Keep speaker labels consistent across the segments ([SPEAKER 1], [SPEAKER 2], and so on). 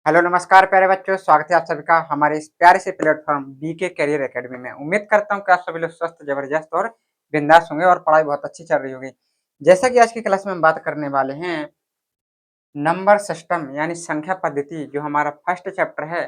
[SPEAKER 1] Hello नमस्कार प्यारे बच्चों, स्वागत है आप सभी का हमारे इस प्यारे से प्लेटफॉर्म बीके करियर एकेडमी में। उम्मीद करता हूँ कि आप सभी लोग स्वस्थ, जबरदस्त और बिंदास होंगे और पढ़ाई बहुत अच्छी चल रही होगी। जैसा कि आज की क्लास में हम बात करने वाले हैं नंबर सिस्टम यानी संख्या पद्धति, जो हमारा फर्स्ट चैप्टर है,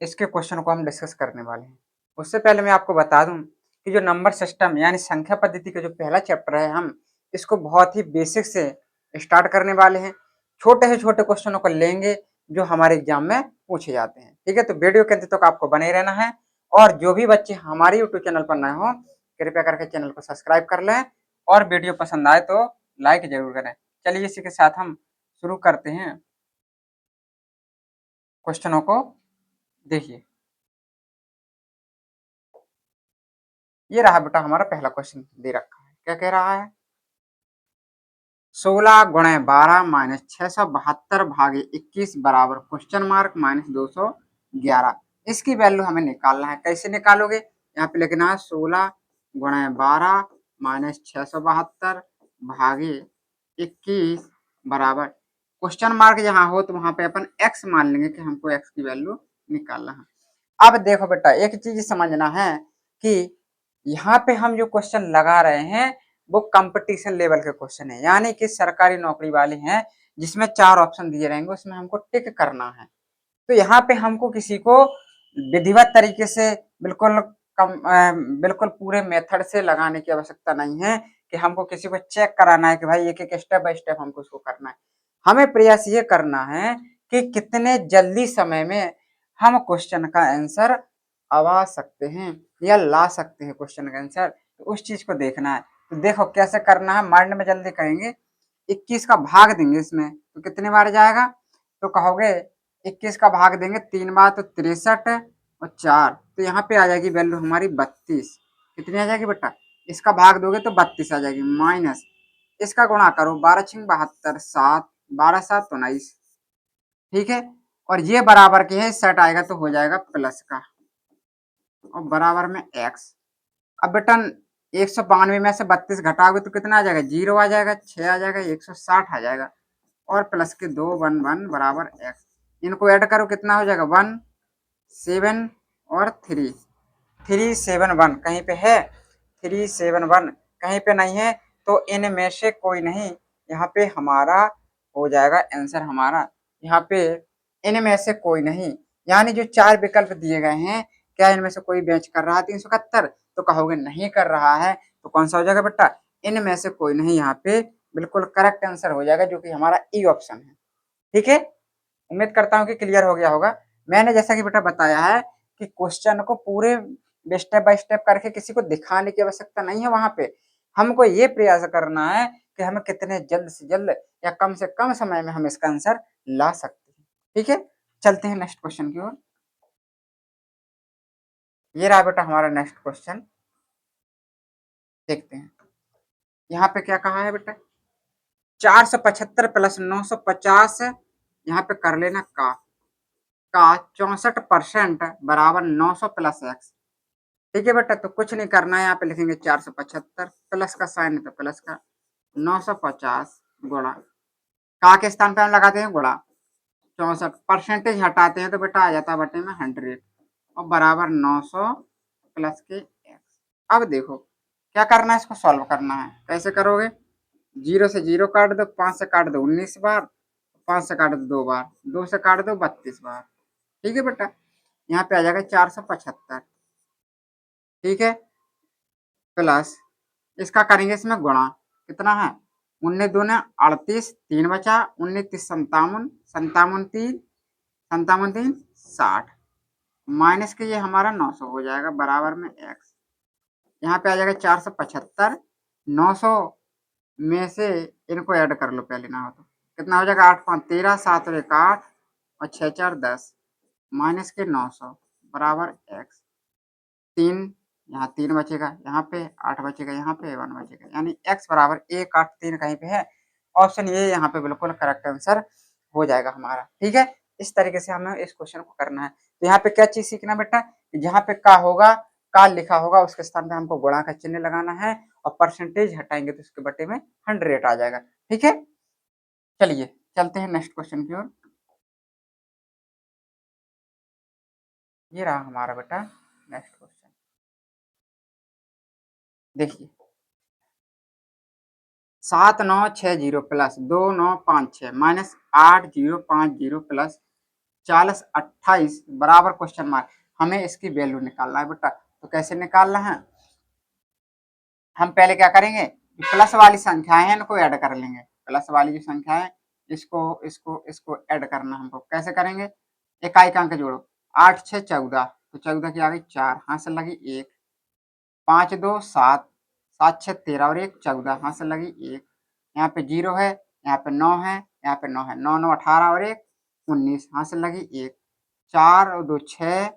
[SPEAKER 1] इसके क्वेश्चन को हम डिस्कस करने वाले हैं। उससे पहले मैं आपको बता दूं कि जो नंबर सिस्टम यानी संख्या पद्धति का जो पहला चैप्टर है, हम इसको बहुत ही बेसिक से स्टार्ट करने वाले हैं। छोटे से छोटे क्वेश्चनों को लेंगे जो हमारे एग्जाम में पूछे जाते हैं। ठीक है, तो वीडियो के अंत तक आपको बने रहना है। और जो भी बच्चे हमारे यूट्यूब चैनल पर नए हो, कृपया करके चैनल को सब्सक्राइब कर लें और वीडियो पसंद आए तो लाइक जरूर करें। चलिए इसी के साथ हम शुरू करते हैं। क्वेश्चनों को देखिए, ये रहा बेटा हमारा पहला क्वेश्चन दे रखा है। क्या कह रहा है? 16 × 12 - 672 भागे 21 बराबर क्वेश्चन मार्क -211। इसकी वैल्यू हमें निकालना है। कैसे निकालोगे? यहाँ पे लिखना है 16 × 12 - 672 भागे 21 बराबर क्वेश्चन मार्क जहाँ हो तो वहां पे अपन x मान लेंगे कि हमको x की वैल्यू निकालना है। अब देखो बेटा, एक चीज समझना है कि यहाँ पे हम जो क्वेश्चन लगा रहे हैं वो कंपटीशन लेवल के क्वेश्चन है, यानी कि सरकारी नौकरी वाले हैं जिसमें 4 ऑप्शन दिए रहेंगे, उसमें हमको टिक करना है। तो यहाँ पे हमको किसी को विधिवत तरीके से बिल्कुल बिल्कुल पूरे मेथड से लगाने की आवश्यकता नहीं है कि हमको किसी को चेक कराना है कि भाई एक एक स्टेप बाय स्टेप हमको उसको करना है। हमें प्रयास ये करना है कि कितने जल्दी समय में हम क्वेश्चन का आंसर आवा सकते हैं या ला सकते हैं क्वेश्चन का आंसर, तो उस चीज को देखना है। तो देखो कैसे करना है, माइंड में जल्दी करेंगे। 21 का भाग देंगे इसमें तो कितने बार जाएगा? तो कहोगे 21 का भाग देंगे 3 बार तो 63 और 4, तो यहाँ पे आ जाएगी वैल्यू हमारी 32। कितनी आ जाएगी बेटा? इसका भाग दोगे तो 32 आ जाएगी, माइनस इसका गुणा करो 12 × 72 7, 12 7 19। ठीक है, और ये बराबर के है, सेट आएगा तो हो जाएगा प्लस का और बराबर में एक्स। अब बेटा 192 में से 32 घटाओगे तो कितना आ जाएगा? 0 आ जाएगा, 6 आ जाएगा, 160 आ जाएगा और प्लस के 2 1 1 बराबर एक्स। इनको ऐड करो कितना हो जाएगा? 1 7 और 3 3 7 1 कहीं पे है? 3 7 1 कहीं पे नहीं है, तो इनमें से कोई नहीं। यहाँ पे हमारा हो जाएगा आंसर हमारा, यहाँ पे इनमें से कोई नहीं। यानी जो 4 विकल्प दिए गए हैं, क्या इनमें से कोई मैच कर रहा है 371? तो कहोगे नहीं कर रहा है, तो कौन सा हो जाएगा बेटा? इनमें से कोई नहीं। यहाँ पे बिल्कुल करेक्ट आंसर हो जाएगा जो कि हमारा ई ऑप्शन है। ठीक है, उम्मीद करता हूँ कि क्लियर हो गया होगा। मैंने जैसा कि बेटा बताया है कि क्वेश्चन को पूरे स्टेप बाय स्टेप करके किसी को दिखाने की आवश्यकता नहीं है। वहां पे हमको ये प्रयास करना है कि हमें कितने जल्द से जल्द या कम से कम समय में हम इसका आंसर ला सकते हैं। ठीक है, चलते हैं नेक्स्ट क्वेश्चन की ओर। ये रहा बेटा हमारा नेक्स्ट क्वेश्चन, देखते हैं। यहाँ पे क्या कहा है बेटा? 475 प्लस 950, यहाँ पे कर लेना का 64% बराबर 900 प्लस एक्स। ठीक है बेटा, तो कुछ नहीं करना है, यहाँ पे लिखेंगे 475 प्लस का साइन है तो प्लस का 950 गुणा का के स्थान पे हम लगाते हैं गुणा 64, परसेंटेज हटाते हैं तो बेटा आ जाता है बटे में 100 और बराबर 900 प्लस के एक्स। अब देखो क्या करना है, इसको सॉल्व करना है। कैसे करोगे? 0 से 0 काट दो, 5 से काट दो 19 बार, 5 से काट दो 2 बार, 2 से काट दो 32 बार। ठीक है बेटा, यहाँ पे आ जाएगा 475। ठीक है, प्लस इसका करेंगे इसमें गुणा, कितना है? 19 दूने 38, 3 बचा, 19 3 57, 57 3 57 3 60, माइनस के ये हमारा 900 हो जाएगा बराबर में एक्स। यहाँ पे आ जाएगा 475, 900 में से इनको ऐड कर लो पहले ना हो तो कितना हो जाएगा? 8 5 13, 7 और 1 8 और 6 4 10, माइनस के 900 बराबर एक्स। 3 यहाँ 3 बचेगा, यहाँ पे 8 बचेगा, यहाँ पे 1 बचेगा, यानी x बराबर 1 8 3 कहीं पे है। ऑप्शन ये यहाँ पे बिल्कुल करेक्ट आंसर हो जाएगा हमारा। ठीक है, इस तरीके से हमें इस क्वेश्चन को करना है। तो यहाँ पे क्या चीज सीखना बेटा? जहाँ पे का होगा, का लिखा होगा, उसके स्थान पे हमको गुणा का चिन्ह लगाना है और परसेंटेज हटाएंगे तो उसके बटे में 100 आ जाएगा। ठीक है, चलिए चलते हैं नेक्स्ट क्वेश्चन की ओर। ये रहा हमारा बेटा नेक्स्ट क्वेश्चन। देखिए 7960 प्लस 2956 माइनस 8050 प्लस 4028 बराबर क्वेश्चन मार्क। हमें इसकी वैल्यू निकालना है बेटा। तो कैसे निकालना है, हम पहले क्या करेंगे, प्लस वाली संख्याएं हैं इनको ऐड कर लेंगे। प्लस वाली जो संख्या है इसको इसको इसको ऐड करना हमको। कैसे करेंगे, इकाई का अंक जोड़ो, 8 6 14, तो 14 की आ गई 4, हाथ से लगी 1, 5 2 7, 7 6 13 और 1 14, हाथ से लगी 1, यहाँ पे 0 है, यहाँ पे 9 है, यहाँ पे 9 है, 9 9 18 और 1 19, हाथ से लगी 1, 4 और 2 6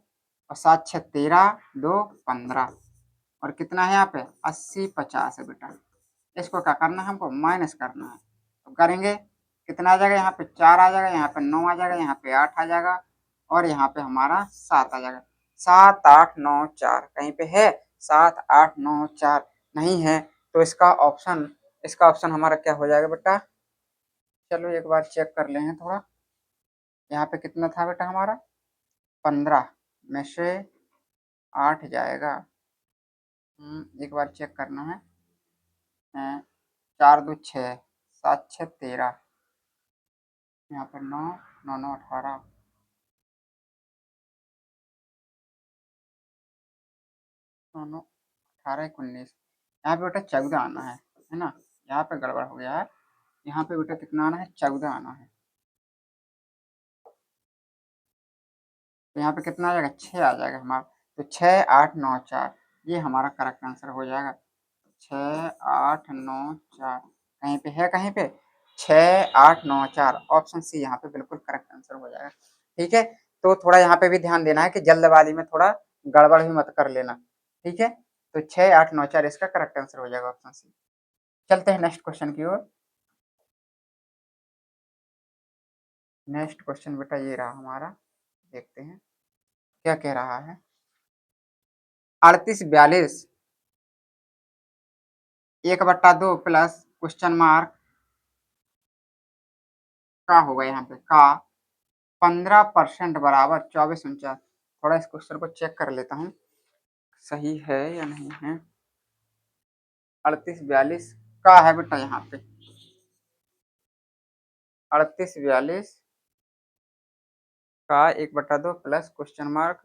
[SPEAKER 1] और 7 6 13, 2 15 और कितना है यहाँ पे 80 50 है बेटा। इसको क्या करना है, हमको माइनस करना है। तो करेंगे कितना आ जाएगा, यहाँ पे 4 आ जाएगा, यहाँ पे 9 आ जाएगा, यहाँ पे 8 आ जाएगा और यहाँ पे हमारा 7 आ जाएगा। 7 8 9 4 कहीं पे है, 7 8 9 4 नहीं है, तो इसका ऑप्शन हमारा क्या हो जाएगा बेटा। चलो एक बार चेक कर लें थोड़ा। यहाँ पे कितना था बेटा हमारा, 15 में से 8 जाएगा। एक बार चेक करना है। 4 2 6, 7 6 13, यहाँ पर 9 9 9 18, 9 9 18 19, यहाँ पे बेटा 14 आना है ना। यहाँ पे गड़बड़ हो गया है, यहाँ पे बेटा कितना आना है, 14 आना है। तो यहाँ पे कितना आ जाएगा, 6 आ जाएगा हमारा। तो 6 8 9 4 ये हमारा करेक्ट आंसर हो जाएगा। 6 8 9 4 कहीं पे है, कहीं पे 6 8 9 4, ऑप्शन सी यहाँ पे बिल्कुल करेक्ट आंसर हो जाएगा। ठीक है, तो थोड़ा यहाँ पे भी ध्यान देना है कि जल्दबाजी में थोड़ा गड़बड़ भी मत कर लेना। ठीक है, तो 6 8 9 4 इसका करेक्ट आंसर हो जाएगा, ऑप्शन सी। चलते हैं नेक्स्ट क्वेश्चन की ओर। नेक्स्ट क्वेश्चन बेटा ये रहा हमारा, देखते हैं क्या कह रहा है। 38 42 1/2 प्लस क्वेश्चन मार्क का होगा, यहाँ पे का 15% बराबर 24 49। थोड़ा इस क्वेश्चन को चेक कर लेता हूँ सही है या नहीं है। 38 42 का है बेटा, यहाँ पे 38 42 का 1/2 प्लस क्वेश्चन मार्क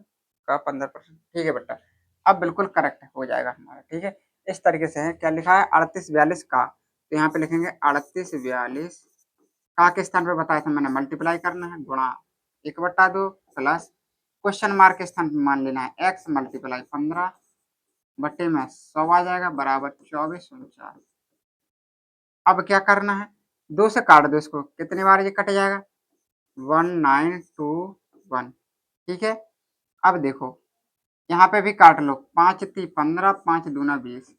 [SPEAKER 1] का 15%। ठीक है बेटा, अब बिल्कुल करेक्ट हो जाएगा हमारा। ठीक है, इस तरीके से है, क्या लिखा है 38 42 का, तो यहाँ पे लिखेंगे 38 42 का के स्थान पे बताया था मैंने मल्टीप्लाई करना है, गुणा 1/2 प्लस क्वेश्चन मार्क के स्थान पे मान लेना है x मल्टीप्लाई 15 बटे में 100 आ जाएगा बराबर 24 49। अब क्या करना है, 2 से काट दो इसको, कितनी बार ये कट जाएगा, 1921। ठीक है, अब देखो यहाँ पे भी काट लो, 5 3 15, 5 दूना 20,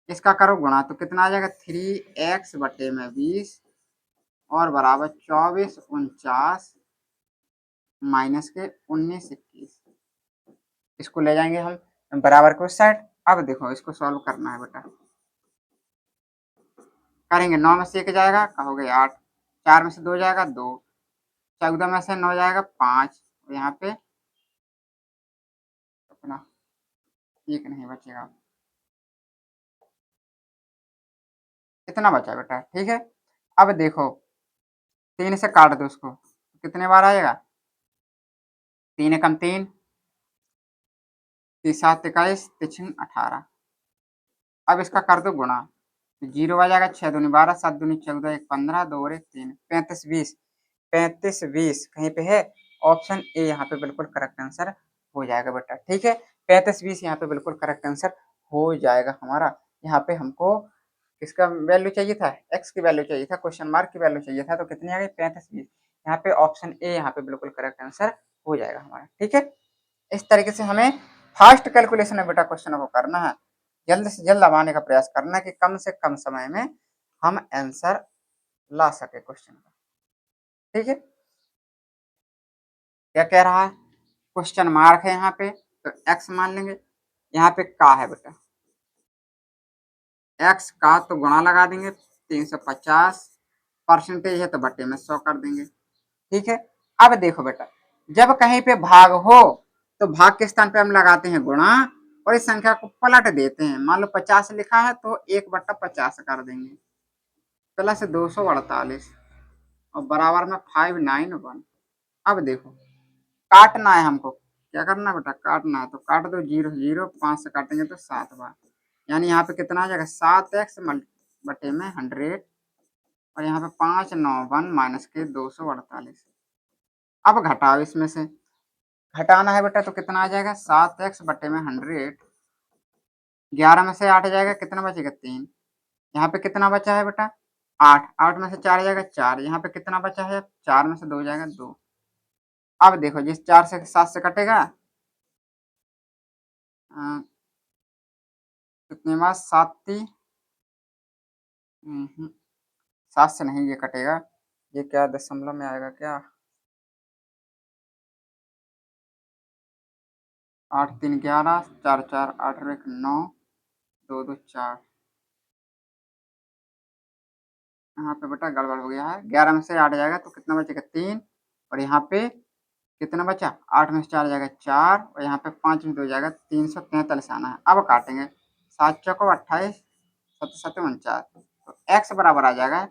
[SPEAKER 1] इसका करो गुणा तो कितना आ जाएगा 3x बटे में 20 और बराबर 24 49 माइनस के 19 21। इसको ले जाएंगे हम बराबर को साइड। अब देखो इसको सॉल्व करना है बेटा, करेंगे 9 में से 1 जाएगा, कहोगे 8, 4 में से 2 जाएगा 2, 14 में से 9 जाएगा 5, और यहाँ पे अपना 1 नहीं बचेगा। कितना बचा बेटा, ठीक है। अब देखो 3 से काट दो उसको, कितने बार आएगा, 3 एकम 3, 3 7 21, 3 18। अब इसका कर दो गुणा, 0 आ जाएगा, 6 दूनी 12, 7 दूनी 14, 1 15, 2 और 1 3, 35 20, 35 20 कहीं पे है, ऑप्शन ए यहाँ पे बिल्कुल करेक्ट आंसर हो जाएगा बेटा। ठीक है, 35 20 यहाँ पे बिल्कुल करेक्ट आंसर हो जाएगा हमारा। यहाँ पे हमको किसका वैल्यू चाहिए था, एक्स की वैल्यू चाहिए था, क्वेश्चन मार्क की वैल्यू चाहिए था, तो कितनी आ गई 35 20। यहाँ पे ऑप्शन ए यहाँ पे बिल्कुल करेक्ट आंसर हो जाएगा हमारा। ठीक है, इस तरीके से हमें फास्ट कैलकुलेशन में बेटा क्वेश्चन को करना है, जल्द से जल्द लगाने का प्रयास करना है कि कम से कम समय में हम आंसर ला सके क्वेश्चन का। ठीक है, क्या कह रहा है, क्वेश्चन मार्क है यहाँ पे, तो एक्स मान लेंगे, यहाँ पे का है बेटा, एक्स का तो गुणा लगा देंगे 350, परसेंटेज है तो बटे में 100 कर देंगे। ठीक है, अब देखो बेटा, जब कहीं पे भाग हो तो भाग के स्थान पे हम लगाते हैं गुणा और इस संख्या को पलट देते हैं। मान लो 50 लिखा है तो 1/50 कर देंगे प्लस 248 और बराबर में 591। अब देखो काटना है हमको, क्या करना है बेटा, काटना है तो काट दो, 0 0 5 से काटेंगे तो 7 बार, यानी यहाँ पे कितना आ जाएगा 7x बटे में 100 और यहाँ पे 5 9 1 माइनस के 248। अब घटाओ इसमें से, घटाना है बेटा तो कितना आ जाएगा 7x बटे में 100, 11 में से 8 जाएगा कितना बचेगा 3, यहाँ पे कितना बचा है बेटा 8, 8 में से 4 जाएगा 4, यहाँ पे कितना बचा है 4 में से 2 जाएगा 2। अब देखो जिस 4 से 7 से कटेगा कितने बार 7 7 से नहीं ये कटेगा, ये क्या दशमलव में आएगा क्या, 8 3 11 4 4 8 और 1 9 2 2 4, यहाँ पे बेटा गड़बड़ हो गया है, 11 में से 8 जाएगा तो कितना बचेगा 3 और यहाँ पे कितना बचा 8 में से 4 जाएगा 4 और यहाँ पे 5 में 2 जाएगा 343 आना है। अब काटेंगे 7 चौको 28 7 7 49 तो x बराबर आ जाएगा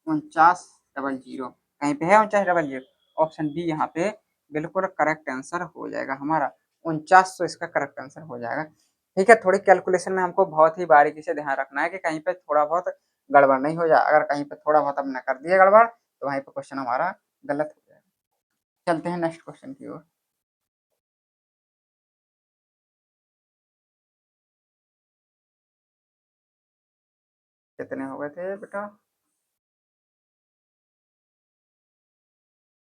[SPEAKER 1] 4900, कहीं पे है 4900, ऑप्शन बी यहाँ पे बिल्कुल करेक्ट आंसर हो जाएगा हमारा 4900, इसका करेक्ट आंसर हो जाएगा। ठीक है, थोड़ी कैलकुलेशन में हमको बहुत ही बारीकी से ध्यान रखना है कि कहीं पे थोड़ा बहुत गड़बड़ नहीं हो जाए, अगर कहीं पे थोड़ा बहुत हमने कर दिया गड़बड़ तो वहीं पे क्वेश्चन हमारा गलत हो जाएगा। चलते हैं नेक्स्ट क्वेश्चन की ओर। कितने हो गए थे बेटा,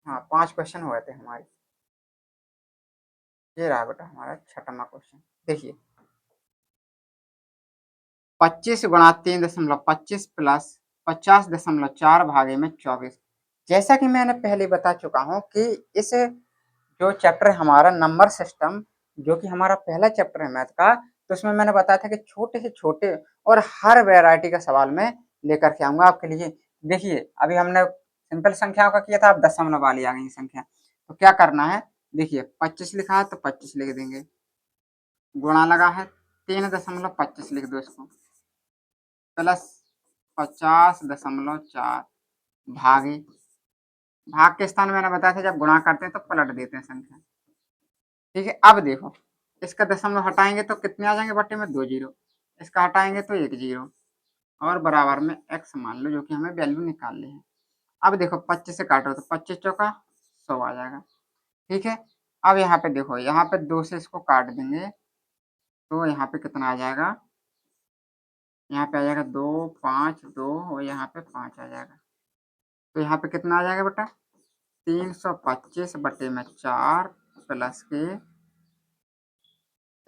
[SPEAKER 1] हाँ 5 क्वेश्चन हुए थे हमारे। ये रहा बेटा हमारा छठवां क्वेश्चन, देखिए 25 गुणा 3.25 प्लस 50.4 भागे में 24। जैसा कि मैंने पहले बता चुका हूँ कि इस जो चैप्टर हमारा नंबर सिस्टम, जो कि हमारा पहला चैप्टर है मैथ का, तो उसमें मैंने बताया था कि छोटे से छोटे और हर वैरायटी का सवाल मैं लेकर के आऊंगा आपके लिए। देखिए अभी हमने सिंपल संख्याओं का किया था, अब दशमलव वाली आ गई संख्या, तो क्या करना है, देखिए 25 लिखा है तो 25 लिख देंगे, गुणा लगा है 3.25 लिख दो इसको, प्लस 50.4 भागे, भाग के स्थान मैंने बताया था जब गुणा करते हैं तो पलट देते हैं संख्या। ठीक है, अब देखो इसका दशमलव हटाएंगे तो कितने आ जाएंगे बट्टे में 2 जीरो, इसका हटाएंगे तो 1 जीरो और बराबर में x मान लो, जो कि हमें वैल्यू निकालनी है। अब देखो 25 से काटो तो 25 चौका 100 आ जाएगा। ठीक है, अब यहाँ पे देखो, यहाँ पे 2 से इसको काट देंगे तो यहाँ पे कितना आ जाएगा, यहाँ पे आ जाएगा 2 5 2 और यहाँ पे 5 आ जाएगा, तो यहाँ पे कितना आ जाएगा बेटा 325 बटे में 4 प्लस के,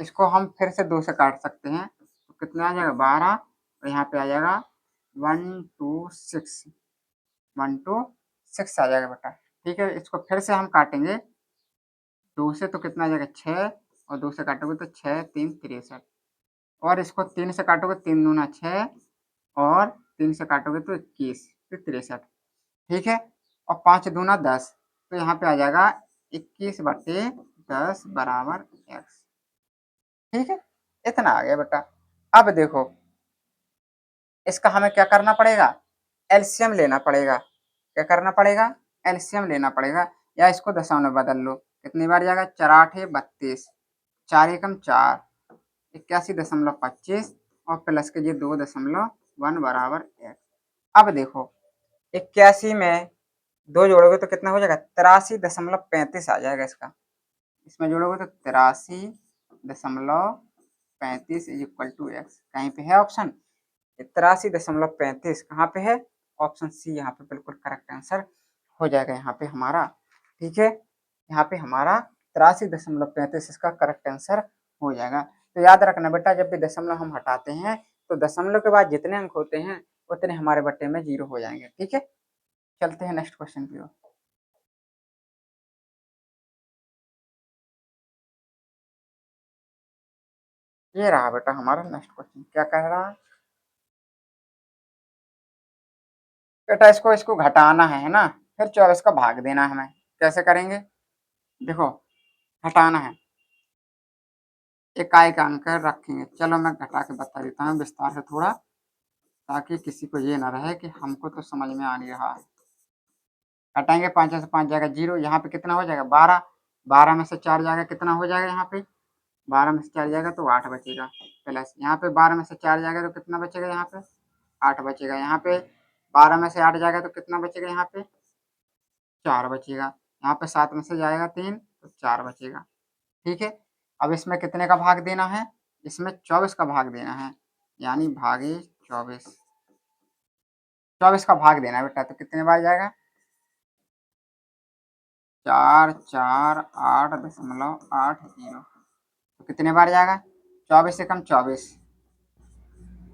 [SPEAKER 1] इसको हम फिर से 2 से काट सकते हैं तो कितना आ जाएगा 12 और यहाँ पे आ जाएगा 126 126 आ जाएगा बेटा। ठीक है, इसको फिर से हम काटेंगे 2 से तो कितना आ जाएगा 6 और 2 से काटोगे तो 6 3 63 और इसको 3 से काटोगे 3 दूना 6 और 3 से काटोगे तो 21 फिर 63। ठीक है, और 5 दूना 10 तो यहाँ पे आ जाएगा 21 बटे 10 बराबर x। ठीक है, इतना आ गया बेटा। अब देखो इसका हमें क्या करना पड़ेगा, एलसीएम लेना पड़ेगा। क्या करना पड़ेगा, एलसीएम लेना पड़ेगा, या इसको दशमलव बदल लो, कितनी बार जाएगा 4 8 32, 4 एकम 4, 81.25 और प्लस के ये 2.1 बराबर x। अब देखो 81 में 2 जोड़ोगे तो कितना हो जाएगा 83.35 आ जाएगा इसका, इसमें जोड़ोगे तो 83.35 इज इक्वल टू एक्स, कहीं पे है ऑप्शन 83.35 कहाँ पे है, ऑप्शन सी यहाँ पे बिल्कुल करेक्ट आंसर हो जाएगा यहाँ पे हमारा। ठीक है, यहाँ पे हमारा 83.35 इसका करेक्ट आंसर हो जाएगा। तो याद रखना बेटा, जब भी दशमलव हम हटाते हैं तो दशमलव के बाद जितने अंक होते हैं उतने हमारे बट्टे में 0 हो जाएंगे। ठीक है, चलते हैं नेक्स्ट क्वेश्चन की ओर। ये रहा बेटा हमारा नेक्स्ट क्वेश्चन, क्या कह रहा है बेटा, इसको इसको घटाना है ना, फिर 24 का भाग देना है हमें, कैसे करेंगे, देखो हटाना है इकाई का अंक रखेंगे। चलो मैं घटा के बता देता हूँ विस्तार से थोड़ा, ताकि किसी को ये ना रहे कि हमको तो समझ में आ नहीं रहा है। घटाएंगे 5 से 5 जाएगा 0, यहाँ पे कितना हो जाएगा 12, 12 में से 4 जाएगा कितना हो जाएगा यहाँ पे 12 में से 4 जाएगा तो 8 बचेगा, प्लस यहाँ पे 12 में से 4 जाएगा तो कितना बचेगा यहाँ पे 8 बचेगा, यहाँ पे 12 में से 8 जाएगा तो कितना बचेगा यहाँ पे 4 बचेगा, यहाँ पे 7 में से जाएगा 3 तो 4 बचेगा। ठीक है, अब इसमें कितने का भाग देना है, इसमें 24 का भाग देना है, यानी भागे 24, 24 का भाग देना है बेटा, तो कितने बार जाएगा 4 4 8.80, तो कितने बार जाएगा 24 से कम 24,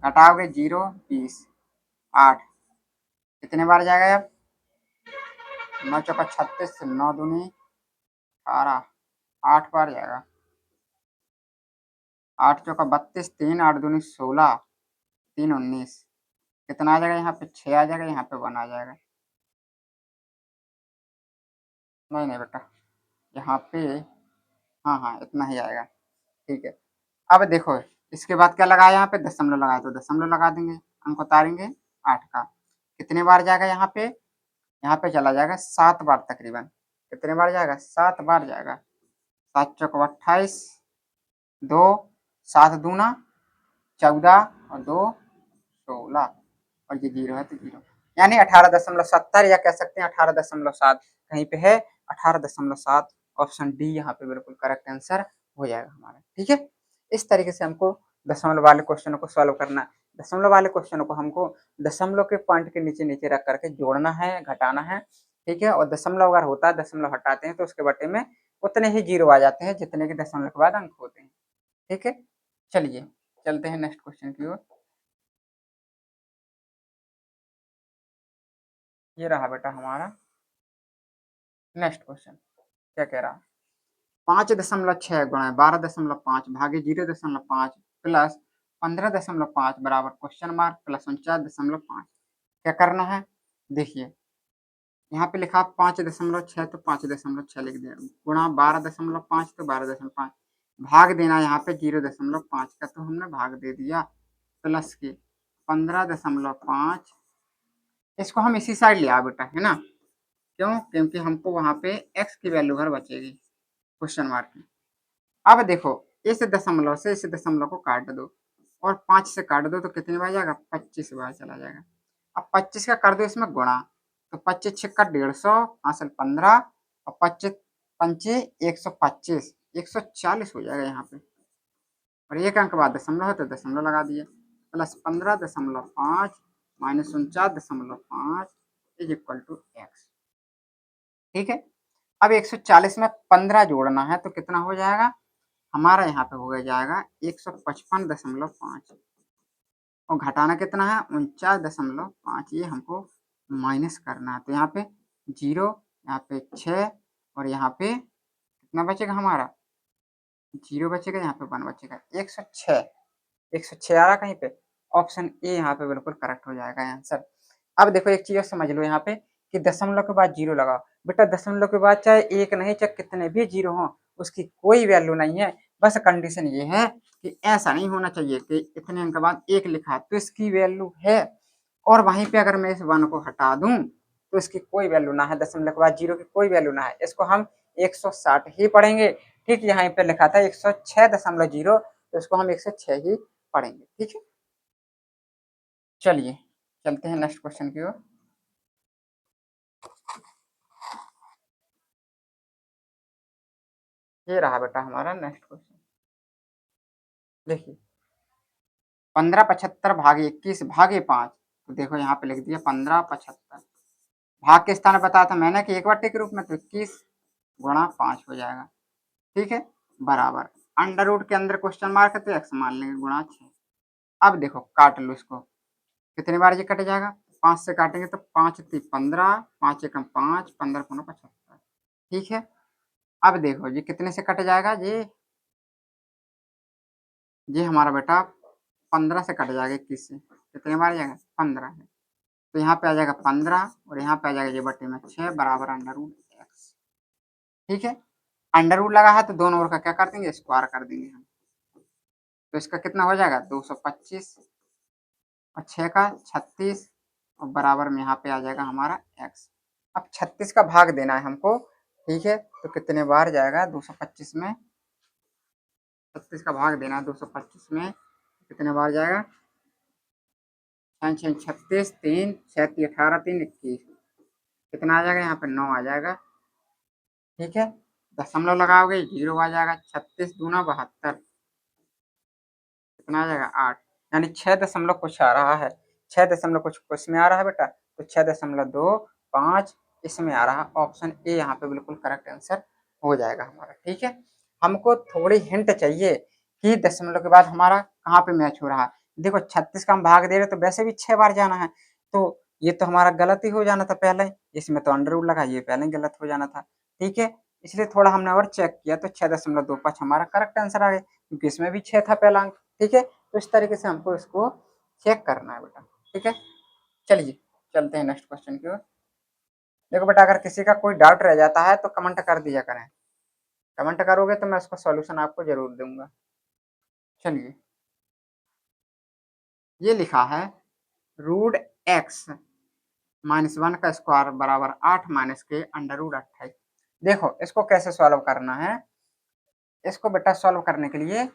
[SPEAKER 1] घटाओगे 0 20 8, कितने बार जाएगा अब 9 चौका 36, 9 दूनी 18, 8 बार जाएगा, 8 चौका 32, 3 8 दूनी 16, 3 19, कितना आ जाएगा यहाँ पे 6 आ जाएगा, यहाँ पे 1 आ जाएगा। नहीं नहीं बेटा, यहाँ पे हाँ हाँ इतना ही आएगा। ठीक है, अब देखो इसके बाद क्या लगाया, यहाँ पे दशमलव लगाया तो दशमलव लगा देंगे, अंक उतारेंगे 8 का, कितने बार जाएगा यहाँ पे चला जाएगा 7 बार तकरीबन, कितने बार जाएगा 7 बार जाएगा, 7 चौक 28, 2 7 दूना 14 और 2 16, और ये 0 है तो 0, यानी 18.70 या कह सकते हैं 18.7, कहीं पे है 18.7, ऑप्शन डी यहाँ पे बिल्कुल करेक्ट आंसर हो जाएगा हमारा। ठीक है, इस तरीके से हमको दशमलव वाले क्वेश्चनों को सॉल्व करना है। दशमलव वाले क्वेश्चनों को हमको दशमलव के पॉइंट के नीचे नीचे रख करके जोड़ना है, घटाना है। ठीक है, और दशमलव अगर होता है दशमलव हटाते हैं तो उसके बटे में उतने ही 0 आ जाते हैं जितने के दशमलव के बाद अंक होते हैं। ठीक है, चलिए चलते हैं नेक्स्ट क्वेश्चन की ओर। ये रहा बेटा हमारा नेक्स्ट क्वेश्चन, क्या कह रहा है 5.6 गुणा 12.5 भागे 0.5 प्लस 15.5 बराबर क्वेश्चन मार्क प्लस 49.5, क्या करना है, देखिए यहाँ पे लिखा 5.6 तो 5.6 लिख दिया, गुणा 12.5 तो 12.5, भाग देना यहाँ पे 0.5 का तो हमने भाग दे दिया, प्लस के 15.5, इसको हम इसी साइड लिया बेटा है ना, क्यों, क्योंकि हमको वहां पे x की वैल्यू भर बचेगी क्वेश्चन मार्क में। अब देखो इस दशमलव से इस दशमलव को काट दो और 5 से काट दो तो कितनी बार जाएगा 25 बार चला जाएगा। अब 25 का कर दो इसमें गुणा, तो 25 छिक्का 150 हासिल 15 और 25 पंचे 125, 140 हो जाएगा यहाँ पे, और एक अंक बाद दशमलव है तो दशमलव लगा दिए, plus 15.5 minus 49.5 is equal to X. ठीक है, अब 140 में 15 जोड़ना है तो कितना हो जाएगा हमारा, यहाँ पे हो जाएगा 155.5, और घटाना कितना है 49.5, ये हमको माइनस करना है, तो यहाँ पे 0, यहाँ पे 6 और यहाँ पे कितना बचेगा हमारा 0 बचेगा, यहाँ पे 1 बचेगा, 106, 106 आ रहा कहीं पे, ऑप्शन ए यहाँ पे बिल्कुल करेक्ट हो जाएगा आंसर। अब देखो एक चीज और समझ लो यहाँ पे कि दशमलव के बाद 0 लगाओ, बेटा दशमलव के बाद चाहे एक नहीं चाहे कितने भी 0 हो उसकी कोई वैल्यू नहीं है, बस कंडीशन ये है कि ऐसा नहीं होना चाहिए कि इतने अंक के बाद 1 लिखा तो इसकी वैल्यू है, और वहीं पे अगर मैं इस 1 को हटा दूं तो इसकी कोई वैल्यू ना है, दशमलव के बाद 0 की कोई वैल्यू ना है, इसको हम 160 ही पढ़ेंगे। ठीक, यहाँ पे लिखा था 106.0, तो इसको हम 106 ही पढ़ेंगे। ठीक है, चलिए चलते हैं नेक्स्ट क्वेश्चन की ओर। ये रहा बेटा हमारा नेक्स्ट क्वेश्चन, देखिए 1575 भागे 21 भागे 5, तो देखो यहाँ पे लिख दिया 1575, भाग के स्थान बताया था मैंने कि एक बट्टे के रूप में, तो 21 गुणा 5 हो जाएगा। ठीक है, बराबर अंडर रूट के अंदर क्वेश्चन मार्क है तो एक्स मान लेंगे गुणा 6। अब देखो काट लो इसको, कितनी बार ये कट जाएगा 5 से काटेंगे तो 5 3 15, 5 एकम 5, 15 गुना 75। ठीक है, अब देखो ये कितने से कट जाएगा, ये हमारा बेटा 15 से कट जाएगा 21 से, कितने बार जाएगा 15 है, तो यहाँ पे आ जाएगा 15 और यहाँ पे आ जाएगा ये बटे में 6 बराबर अंडर रूट एक्स। ठीक है, अंडर रूट लगा है तो दोनों ओर का क्या कर देंगे स्क्वायर कर देंगे हम, तो इसका कितना हो जाएगा 225 और 6 का 36 और बराबर में यहाँ पे आ जाएगा हमारा x। अब 36 का भाग देना है हमको, ठीक है, तो कितने बार जाएगा 225 में, 36 का भाग देना है 225 में, कितने बार जाएगा 6 36 3 6 18 3 21, कितना आ जाएगा यहाँ पे 9 आ जाएगा, ठीक है। दशमलव लगाओगे 0 आ जाएगा, 36 दूना 72, कितना आ जाएगा 8, यानी 6 दशमलव कुछ आ रहा है, 6 दशमलव कुछ इसमें आ रहा है बेटा, तो 6.25 इसमें आ रहा, ऑप्शन ए यहाँ पे बिल्कुल करेक्ट आंसर हो जाएगा हमारा, ठीक है। हमको थोड़ी हिंट चाहिए कि दशमलव के बाद हमारा कहाँ पे मैच हो रहा है। देखो 36 का हम भाग दे रहे तो वैसे भी 6 बार जाना है, तो ये तो हमारा गलत ही हो जाना था पहले, इसमें तो अंडर रूट लगा, ये पहले ही गलत हो जाना था, ठीक है। इसलिए थोड़ा हमने और चेक किया तो 6.25 हमारा करेक्ट आंसर आ गया, क्योंकि इसमें भी 6 था पहला अंक, ठीक है। तो इस तरीके से हमको इसको चेक करना है बेटा, ठीक है। चलिए चलते हैं नेक्स्ट क्वेश्चन की ओर। देखो बेटा, अगर किसी का कोई डाउट रह जाता है तो कमेंट कर दिया करें, कमेंट करोगे तो मैं उसका सॉल्यूशन आपको जरूर दूंगा। चलिए, ये लिखा है रूट एक्स माइनस 1 का स्क्वायर बराबर 8 माइनस के अंडर रूट 28। देखो इसको कैसे सॉल्व करना है, इसको बेटा सॉल्व करने के लिए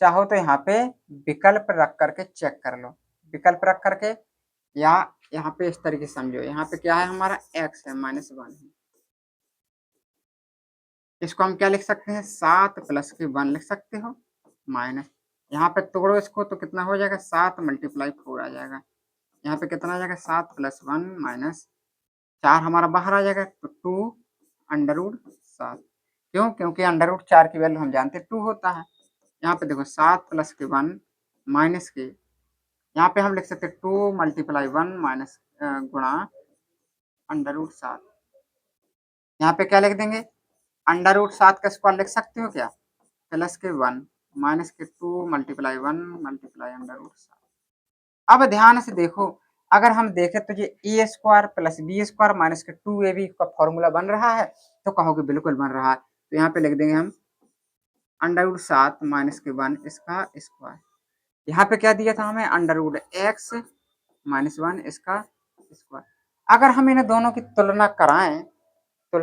[SPEAKER 1] चाहो तो यहाँ पे विकल्प रख करके चेक कर लो, विकल्प रख करके, या यहाँ पे इस तरीके से समझो, यहाँ पे क्या है हमारा x है -1 है, इसको हम क्या लिख सकते हैं 7 प्लस के 1 लिख सकते हो, माइनस, यहाँ पे तोड़ो इसको तो कितना हो जाएगा 7 मल्टीप्लाई 4 आ जाएगा, यहाँ पे कितना आ जाएगा 7 प्लस 1 माइनस 4 हमारा बाहर आ जाएगा, तो 2 अंडर रूट 7, क्यों, क्योंकि अंडर रूट 4 की वैल्यू हम जानते हैं 2 होता है। यहाँ पे देखो 7 प्लस के 1 माइनस के, यहाँ पे हम लिख सकते हैं 2 मल्टीप्लाई 1 माइनस गुणा अंडर रूट 7, यहाँ पे क्या लिख देंगे अंडर रूट 7 का स्क्वायर लिख सकते हो क्या, प्लस के 1 माइनस के 2 मल्टीप्लाई 1 मल्टीप्लाई अंडर रूट 7। अब ध्यान से देखो, अगर हम देखें तो ये A square plus B square minus के 2ab का फॉर्मूला बन रहा है, तो कहोगे बिल्कुल बन रहा है, तो यहाँ पे लिख देंगे हम अंडर रूट 7 माइनस के 1 इसका स्क्वायर, यहाँ पे क्या दिया था हमें अंडर रूट एक्स माइनस 1 इसका स्क्वायर। अगर हम इन दोनों की तुलना कराएं तो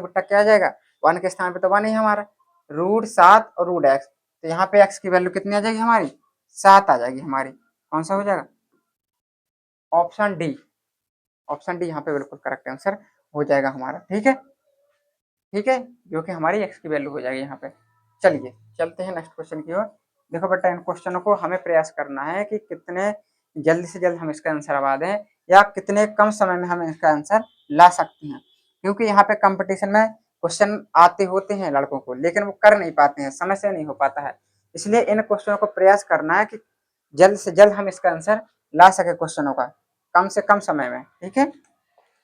[SPEAKER 1] बेटा क्या आ जाएगा, 1 के स्थान पे तो 1 ही हमारा, रूट 7 और रूट एक्स, तो यहाँ पे एक्स की वैल्यू कितनी आ जाएगी हमारी 7 आ जाएगी हमारी, कौन सा हो जाएगा ऑप्शन डी, ऑप्शन डी यहाँ पे बिल्कुल करेक्ट आंसर हो जाएगा हमारा, ठीक है, ठीक है, जो कि हमारी एक्स की वैल्यू हो जाएगी यहाँ पे। चलिए चलते हैं नेक्स्ट क्वेश्चन की ओर। देखो बेटा, इन क्वेश्चनों को हमें प्रयास करना है कि कितने जल्द से जल्द हम इसका आंसर बता दें, या कितने कम समय में हम इसका आंसर ला सकते हैं, क्योंकि यहाँ पे कंपटीशन में क्वेश्चन आते होते हैं लड़कों को, लेकिन वो कर नहीं पाते हैं, समय से नहीं हो पाता है, इसलिए इन क्वेश्चनों को प्रयास करना है कि जल्द से जल्द हम इसका आंसर ला सके क्वेश्चनों का, कम से कम समय में, ठीक है,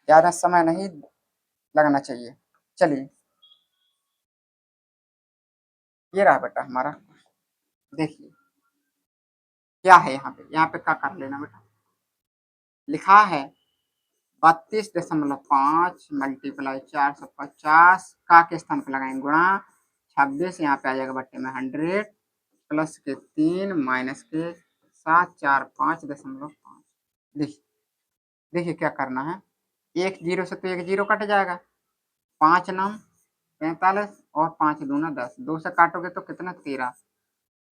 [SPEAKER 1] ज्यादा समय नहीं लगना चाहिए। चलिए, ये रहा बेटा हमारा, देखिए क्या है यहाँ पे क्या कर लेना बेटा, लिखा है 32.5 मल्टीप्लाई 450 का के स्थान पे लगाएंगे गुणा 26, यहाँ पे आ जाएगा बट्टे में 100 प्लस के 3 माइनस के 745.5। देखिए देखिए क्या करना है, एक जीरो से तो एक जीरो कट जाएगा, 5 नम 45 और 5 दूना 10, 2 से काटोगे तो कितना 13,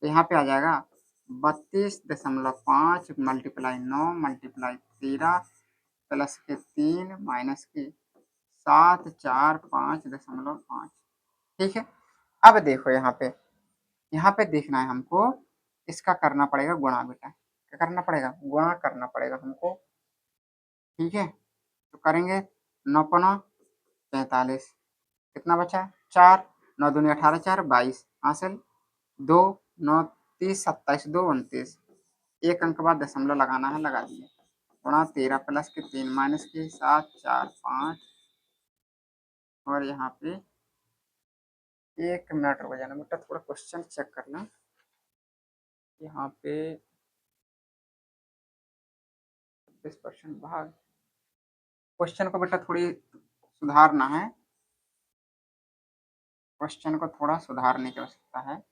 [SPEAKER 1] तो यहाँ पे आ जाएगा 32.5 मल्टीप्लाई 9 मल्टीप्लाई 13 प्लस के 3 माइनस के 745.5, ठीक है। अब देखो यहाँ पे देखना है हमको, इसका करना पड़ेगा गुणा बेटा, क्या करना पड़ेगा गुणा करना पड़ेगा हमको, ठीक है। तो करेंगे 9 पौना 45, कितना बचा 4, 9 दूनी 18 4 22 हासिल, 2 9 30 27 2 29, एक अंक बाद दशमलव लगाना है, लगा दिए, गुणा 13 प्लस के 3 माइनस के 7 4 5, और यहाँ पे 1 मिनट रुक जाना बेटा, थोड़ा क्वेश्चन चेक करना, यहाँ पे 20% भाग, क्वेश्चन को बेटा थोड़ी सुधारना है, क्वेश्चन को थोड़ा सुधारने की आवश्यकता है।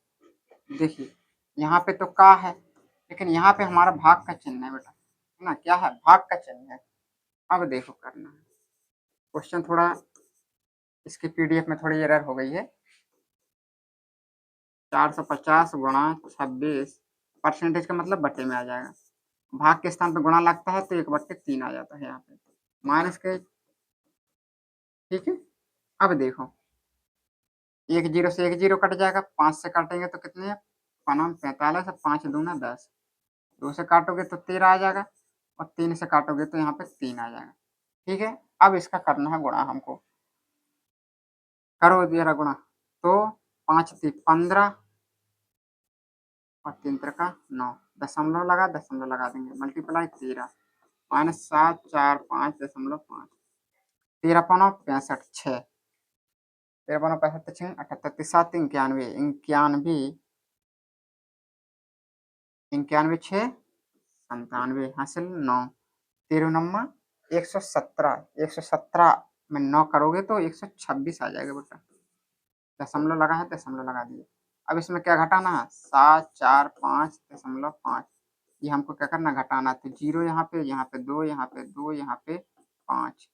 [SPEAKER 1] देखिए यहाँ पे तो का है, लेकिन यहाँ पे हमारा भाग का चिन्ह है बेटा, है ना, क्या है, भाग का चिन्ह है। अब देखो करना है क्वेश्चन, थोड़ा इसके पीडीएफ में थोड़ी एरर हो गई है। 450 गुणा 26, परसेंटेज का मतलब बट्टे में आ जाएगा, भाग के स्थान पे गुणा लगता है तो 1/3 आ जाता है यहाँ पे, माइनस के, ठीक है। अब देखो, एक जीरो से एक जीरो कट जाएगा, 5 से काटेंगे तो कितने हैं, 45, 5 दूना 10, 2 से काटोगे तो 13 आ जाएगा, और 3 से काटोगे तो यहाँ पे 3 आ जाएगा, ठीक है। अब इसका करना है गुणा हमको, करो जरा गुणा, तो 5 3 15 और 3 त्रिका 9, दशमलव लगा देंगे, मल्टीप्लाई 13 माइनस 7 4 5.5, 13 पौनों 65 6, 13 पौनों 65 6 78 7 91 91 91 6 97 हासिल 9, 13 नम्मा 117, 117 में 9 करोगे तो 126 आ जाएगा बेटा, दशमलव लगा है, दशमलव लगा दिए। अब इसमें क्या घटाना है, 7 4 5.5, ये हमको क्या करना, घटाना, तो 0 यहाँ पे 2, यहाँ पे 2, यहाँ पे 5,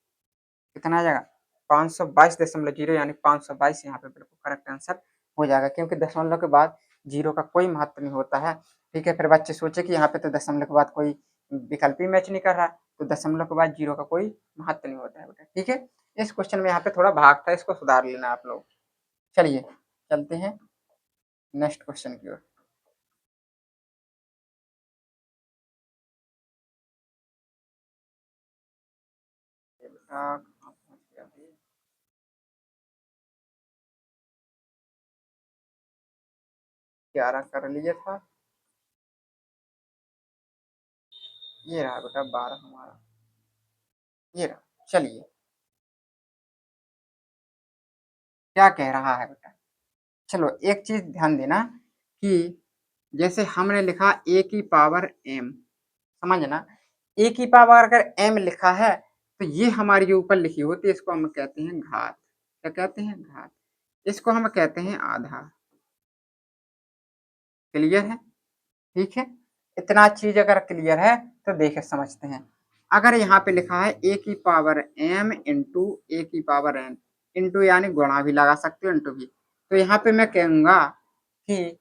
[SPEAKER 1] कितना आ जाएगा, 522.0 यानी 522 यहाँ पे बिल्कुल करेक्ट आंसर हो जाएगा, क्योंकि दशमलव के बाद 0 का कोई महत्व नहीं होता है, ठीक है। फिर बच्चे सोचे कि यहाँ पे तो दशमलव के बाद कोई विकल्प ही मैच नहीं कर रहा, तो दशमलव के बाद 0 का कोई महत्व नहीं होता है बेटा, ठीक है। इस क्वेश्चन में यहाँ पे थोड़ा भाग था, इसको सुधार लेना आप लोग। चलिए चलते हैं नेक्स्ट क्वेश्चन की ओर। बेटा 11 कर लिया था, ये रहा बेटा 12 हमारा, ये रहा। चलिए क्या कह रहा है बेटा, चलो एक चीज ध्यान देना कि जैसे हमने लिखा a की पावर m, समझना, a की पावर अगर m लिखा है तो ये हमारी जो ऊपर लिखी होती है इसको हम कहते हैं घात, क्या कहते हैं, घात, इसको हम कहते हैं आधा, क्लियर है, ठीक है। इतना चीज अगर क्लियर है तो देखे समझते हैं। अगर यहाँ पे लिखा है a की पावर m इंटू ए की पावर n, इंटू यानी गुणा भी लगा सकते हो, इंटू भी, तो यहाँ पे मैं कहूंगा कि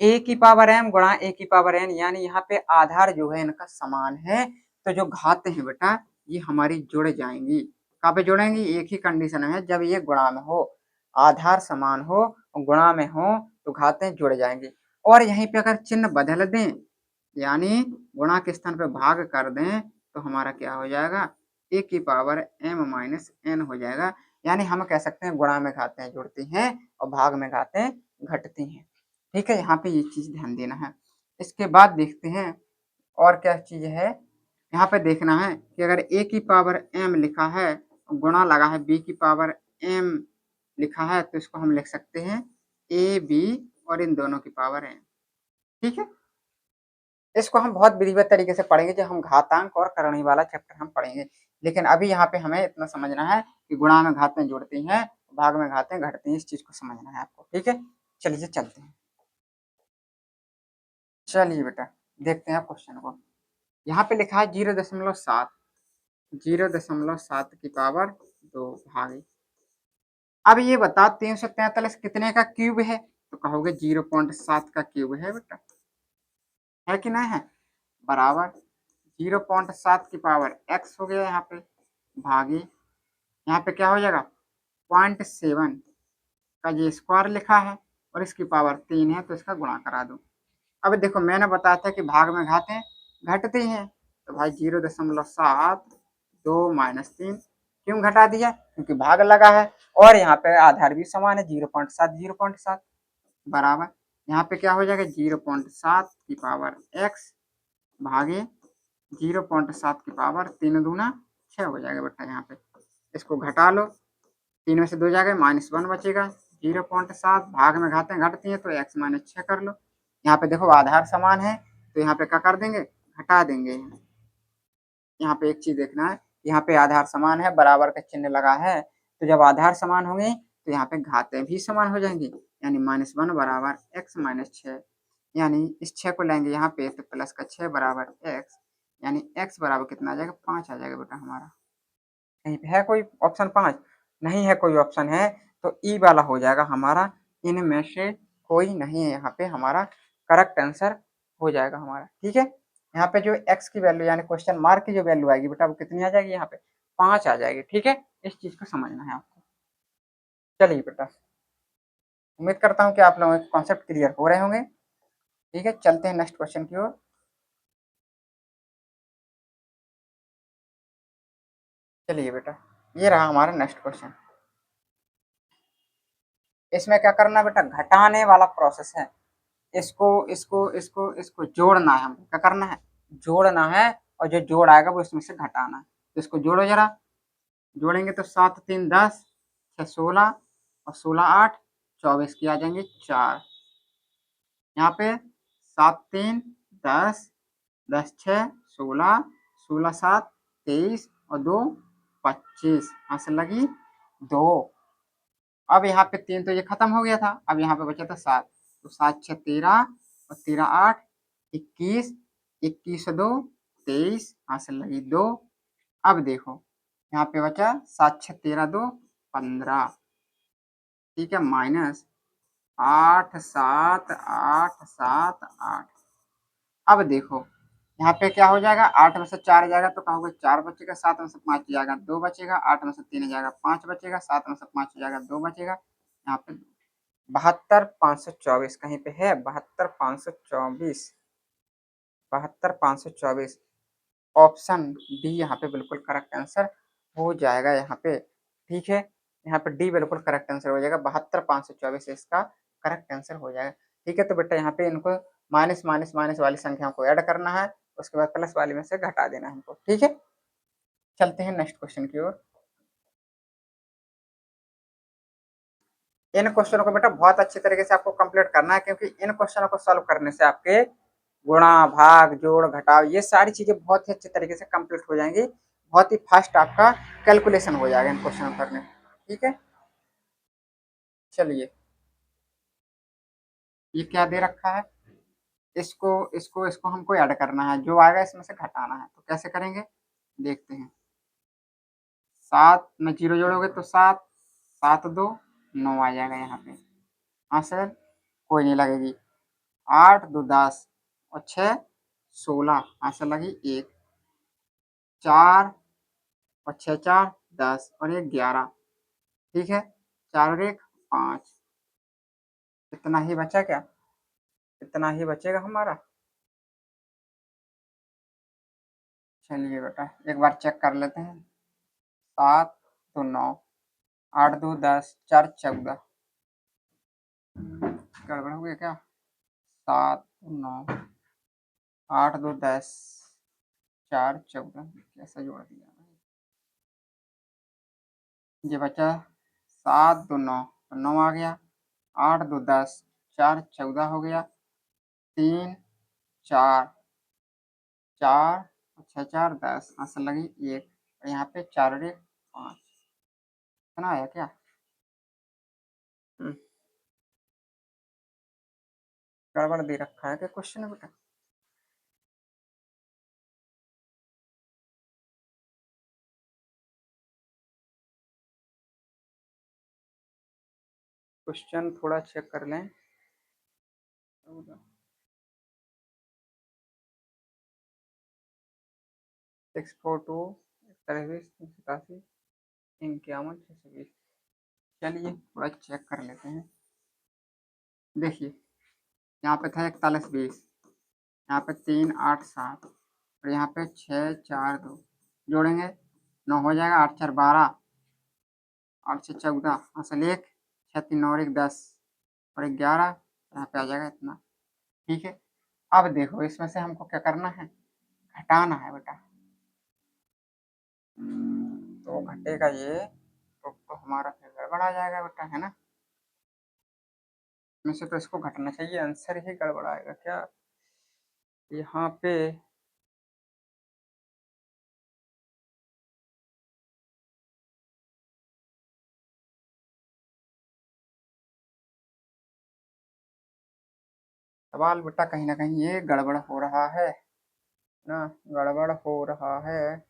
[SPEAKER 1] a की पावर m गुणा a की पावर n, यानी यहाँ पे आधार जो है इनका समान है, तो जो घातें हैं बेटा ये हमारी जुड़ जाएंगी, कहाँ पे जुड़ेंगी, एक ही कंडीशन है, जब ये गुणा में हो, आधार समान हो और गुणा में हो तो घातें जुड़ जाएंगी। और यहीं पे अगर चिन्ह बदल दें, यानी गुणा के स्थान पे भाग कर दें, तो हमारा क्या हो जाएगा, ए की पावर m माइनस n हो जाएगा, यानी हम कह सकते हैं गुणा में घातें जुड़ती हैं और भाग में घातें घटती हैं, ठीक है। यहाँ पे ये चीज ध्यान देना है। इसके बाद देखते हैं और क्या चीज है, यहाँ पे देखना है कि अगर a की पावर m लिखा है, गुणा लगा है b की पावर m लिखा है, तो इसको हम लिख सकते हैं a b और इन दोनों की पावर m, ठीक है। इसको हम बहुत विधिवत तरीके से पढ़ेंगे जब हम घातांक और करणी वाला चैप्टर हम पढ़ेंगे, लेकिन अभी यहाँ पे हमें इतना समझना है कि गुणा में घातें जुड़ती हैं, भाग में घातें घटती हैं, इस चीज को समझना है आपको, ठीक है। चलिए चलते हैं, चलिए बेटा देखते हैं क्वेश्चन को। यहाँ पे लिखा है 0.7, 0.7 की पावर 2 भागे, अब ये बता 343 कितने का क्यूब है, तो कहोगे 0.7 का क्यूब है बेटा, है कि नहीं है, बराबर 0.7 की पावर x हो गया यहाँ पे, भागे यहाँ पे क्या हो जाएगा 0.7 का ये स्क्वायर लिखा है और इसकी पावर 3 है, तो इसका गुणा करा दो। अब देखो मैंने बताया था कि भाग में घातें घटती हैं, तो भाई 0.7 2 माइनस 3 क्यों घटा दिया, क्योंकि भाग लगा है और यहाँ पे आधार भी समान है 0.7 बराबर, यहाँ पे क्या हो जाएगा 0.7 की पावर x भागे 0.7 की पावर 3 दूना 6 हो जाएगा बेटा, यहाँ पे इसको घटा लो, 3 में से 2 जाएगा -1 बचेगा, 0.7 भाग में घातें घटती हैं तो x माइनस 6 कर लो, यहाँ पे देखो आधार समान है तो यहाँ पे क्या कर देंगे, घटा देंगे। यहाँ पे एक चीज देखना है, यहाँ पे आधार समान है, बराबर का चिन्ह लगा है, तो जब आधार समान होंगे तो यहाँ पे घातें भी समान हो जाएंगी, यानी -1 बराबर x माइनस 6, यानी इस 6 को लेंगे यहाँ पे तो प्लस का 6 बराबर x, यानी x बराबर कितना आ जाएगा 5 आ जाएगा बेटा हमारा। कहीं पे है कोई ऑप्शन 5? नहीं है कोई ऑप्शन है तो ई वाला हो जाएगा हमारा, इनमें से कोई नहीं है यहाँ पे हमारा करेक्ट आंसर हो जाएगा हमारा। ठीक है, यहाँ पे जो x की वैल्यू यानी क्वेश्चन मार्क की जो वैल्यू आएगी बेटा वो कितनी आ जाएगी यहाँ पे 5 आ जाएगी। ठीक है, इस चीज को समझना है आपको। चलिए बेटा, उम्मीद करता हूँ कि आप लोगों के कॉन्सेप्ट क्लियर हो रहे होंगे। ठीक है, चलते हैं नेक्स्ट क्वेश्चन की ओर। चलिए बेटा, ये रहा हमारा नेक्स्ट क्वेश्चन। इसमें क्या करना है बेटा, घटाने वाला प्रोसेस है। इसको इसको इसको इसको जोड़ना है, हमको क्या करना है जोड़ना है, और जो जोड़ आएगा वो इसमें से घटाना है। तो इसको जोड़ो जरा, जोड़ेंगे तो 7 3 10, 6 16 और 16 8 24 की आ जाएंगे 4। यहाँ पे 7 3 10, 10 6 16, 16 7 23 और 2 25, यहाँ से लगी 2। अब यहाँ पे 3 तो ये खत्म हो गया था, अब यहाँ पे बचा था 7, तो 7 6 13 और 13 8 21, 21 2 23, यहाँ से लगी 2। अब देखो यहाँ पे बचा 7 6 13 2 15, ठीक है, माइनस 8 7 8 7 8। अब देखो यहाँ पे क्या हो जाएगा, 8 में से 4 जाएगा तो कहोगे 4 बचेगा, 7 में से 5 जाएगा 2 बचेगा, 8 में से 3 जाएगा 5 बचेगा, 7 में से 5 जाएगा 2 बचेगा। यहाँ पे 72 524 कहीं पे है, 72 524, 72 524, ऑप्शन डी यहाँ पे बिल्कुल करेक्ट आंसर हो जाएगा यहाँ पे। ठीक है, यहाँ पे डी बिल्कुल करेक्ट आंसर हो जाएगा, 72 524 इसका करेक्ट आंसर हो जाएगा। ठीक है, तो बेटा यहाँ पे इनको माइनस माइनस माइनस वाली संख्या को ऐड करना है, उसके बाद प्लस वाली में से घटा देना है हमको। ठीक है, चलते हैं नेक्स्ट क्वेश्चन की ओर। इन क्वेश्चनों को बेटा बहुत अच्छी तरीके से आपको कंप्लीट करना है, क्योंकि इन क्वेश्चनों को सॉल्व करने से आपके गुणा भाग जोड़ घटाव ये सारी चीजें बहुत ही अच्छे तरीके से कंप्लीट हो जाएंगी, बहुत ही फास्ट आपका कैलकुलेशन हो जाएगा इन क्वेश्चन करने। ठीक है, चलिए ये क्या दे रखा है, इसको इसको इसको हमको ऐड करना है, जो आएगा इसमें से घटाना है। तो कैसे करेंगे देखते हैं। 7 में 0 जोड़ोगे तो 7, 7 2 9 आ जाएगा यहाँ पे आंसर, कोई नहीं लगेगी। 8 2 10 और 6 16, आंसर लगी 1। 4 और 6 4 10 और 1 11, ठीक है, 4 और 1 5, इतना ही बचा क्या, इतना ही बचेगा हमारा। चलिए बेटा एक बार चेक कर लेते हैं। 7 2 9, 8 2 10, 4 14, गड़बड़ हो गया क्या, 7 9 8 2 10, 4 14, कैसे जोड़ दिया ये बचा। 7 2 9 तो 9 आ गया, 8 2 10, 4 14 हो गया, 3 4 4 अच्छा 4 10, आंसर लगी 1, और यहाँ पे 4 और 1 5, इतना आया क्या। गड़बड़ दे रखा है क्या क्वेश्चन है बेटा। क्वेश्चन थोड़ा चेक कर लें। 642 23 87 51 620, चलिए थोड़ा चेक कर लेते हैं। देखिए यहाँ पे था 41 20, यहाँ पे 3 8 7 और यहाँ पे 6 4 2, जोड़ेंगे 9 हो जाएगा, 8 4 12, 8 6 14, असल 1, 6 3 9 और 1 10 और 1 11, यहाँ पे आ जाएगा इतना। ठीक है, अब देखो इसमें से हमको क्या करना है, घटाना है बेटा। तो घटेगा ये तो हमारा फिर गड़बड़ आ जाएगा बेटा, है ना। इसमें से तो इसको घटना चाहिए, आंसर ही गड़बड़ आएगा क्या यहाँ पे। सवाल बेटा कहीं ना कहीं ये गड़बड़ हो रहा है ना, गड़बड़ हो रहा है,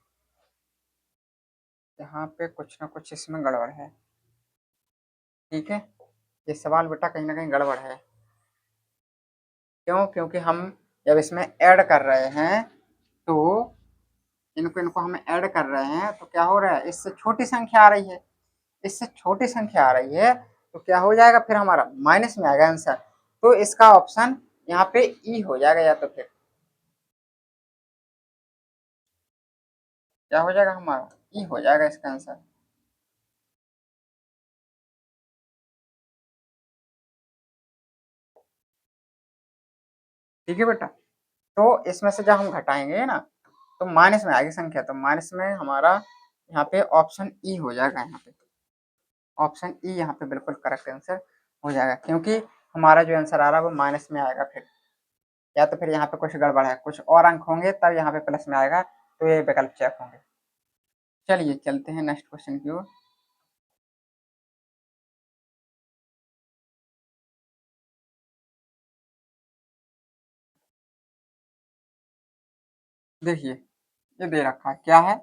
[SPEAKER 1] यहाँ पे कुछ ना कुछ इसमें गड़बड़ है। ठीक है, ये सवाल बेटा कहीं ना कहीं गड़बड़ है। क्यों? क्योंकि हम जब इसमें ऐड कर रहे हैं तो इनको इनको हम ऐड कर रहे हैं तो क्या हो रहा है, इससे छोटी संख्या आ रही है, इससे छोटी संख्या आ रही है तो क्या हो जाएगा फिर हमारा माइनस में आएगा आंसर। तो इसका ऑप्शन यहाँ पे ई हो जाएगा, या तो फिर क्या हो जाएगा हमारा, ई हो जाएगा इसका आंसर। ठीक है बेटा, तो इसमें से जब हम घटाएंगे ना तो माइनस में आएगी संख्या, तो माइनस में हमारा यहाँ पे ऑप्शन ई हो जाएगा, यहाँ पे ऑप्शन ई यहाँ पे बिल्कुल करेक्ट आंसर हो जाएगा, क्योंकि हमारा जो आंसर आ रहा है वो माइनस में आएगा फिर, या तो फिर यहाँ पे कुछ गड़बड़ है, कुछ और अंक होंगे तब यहाँ पे प्लस में आएगा, तो ये विकल्प चेक होंगे। चलिए चलते हैं नेक्स्ट क्वेश्चन की ओर। देखिए ये दे रखा है, क्या है,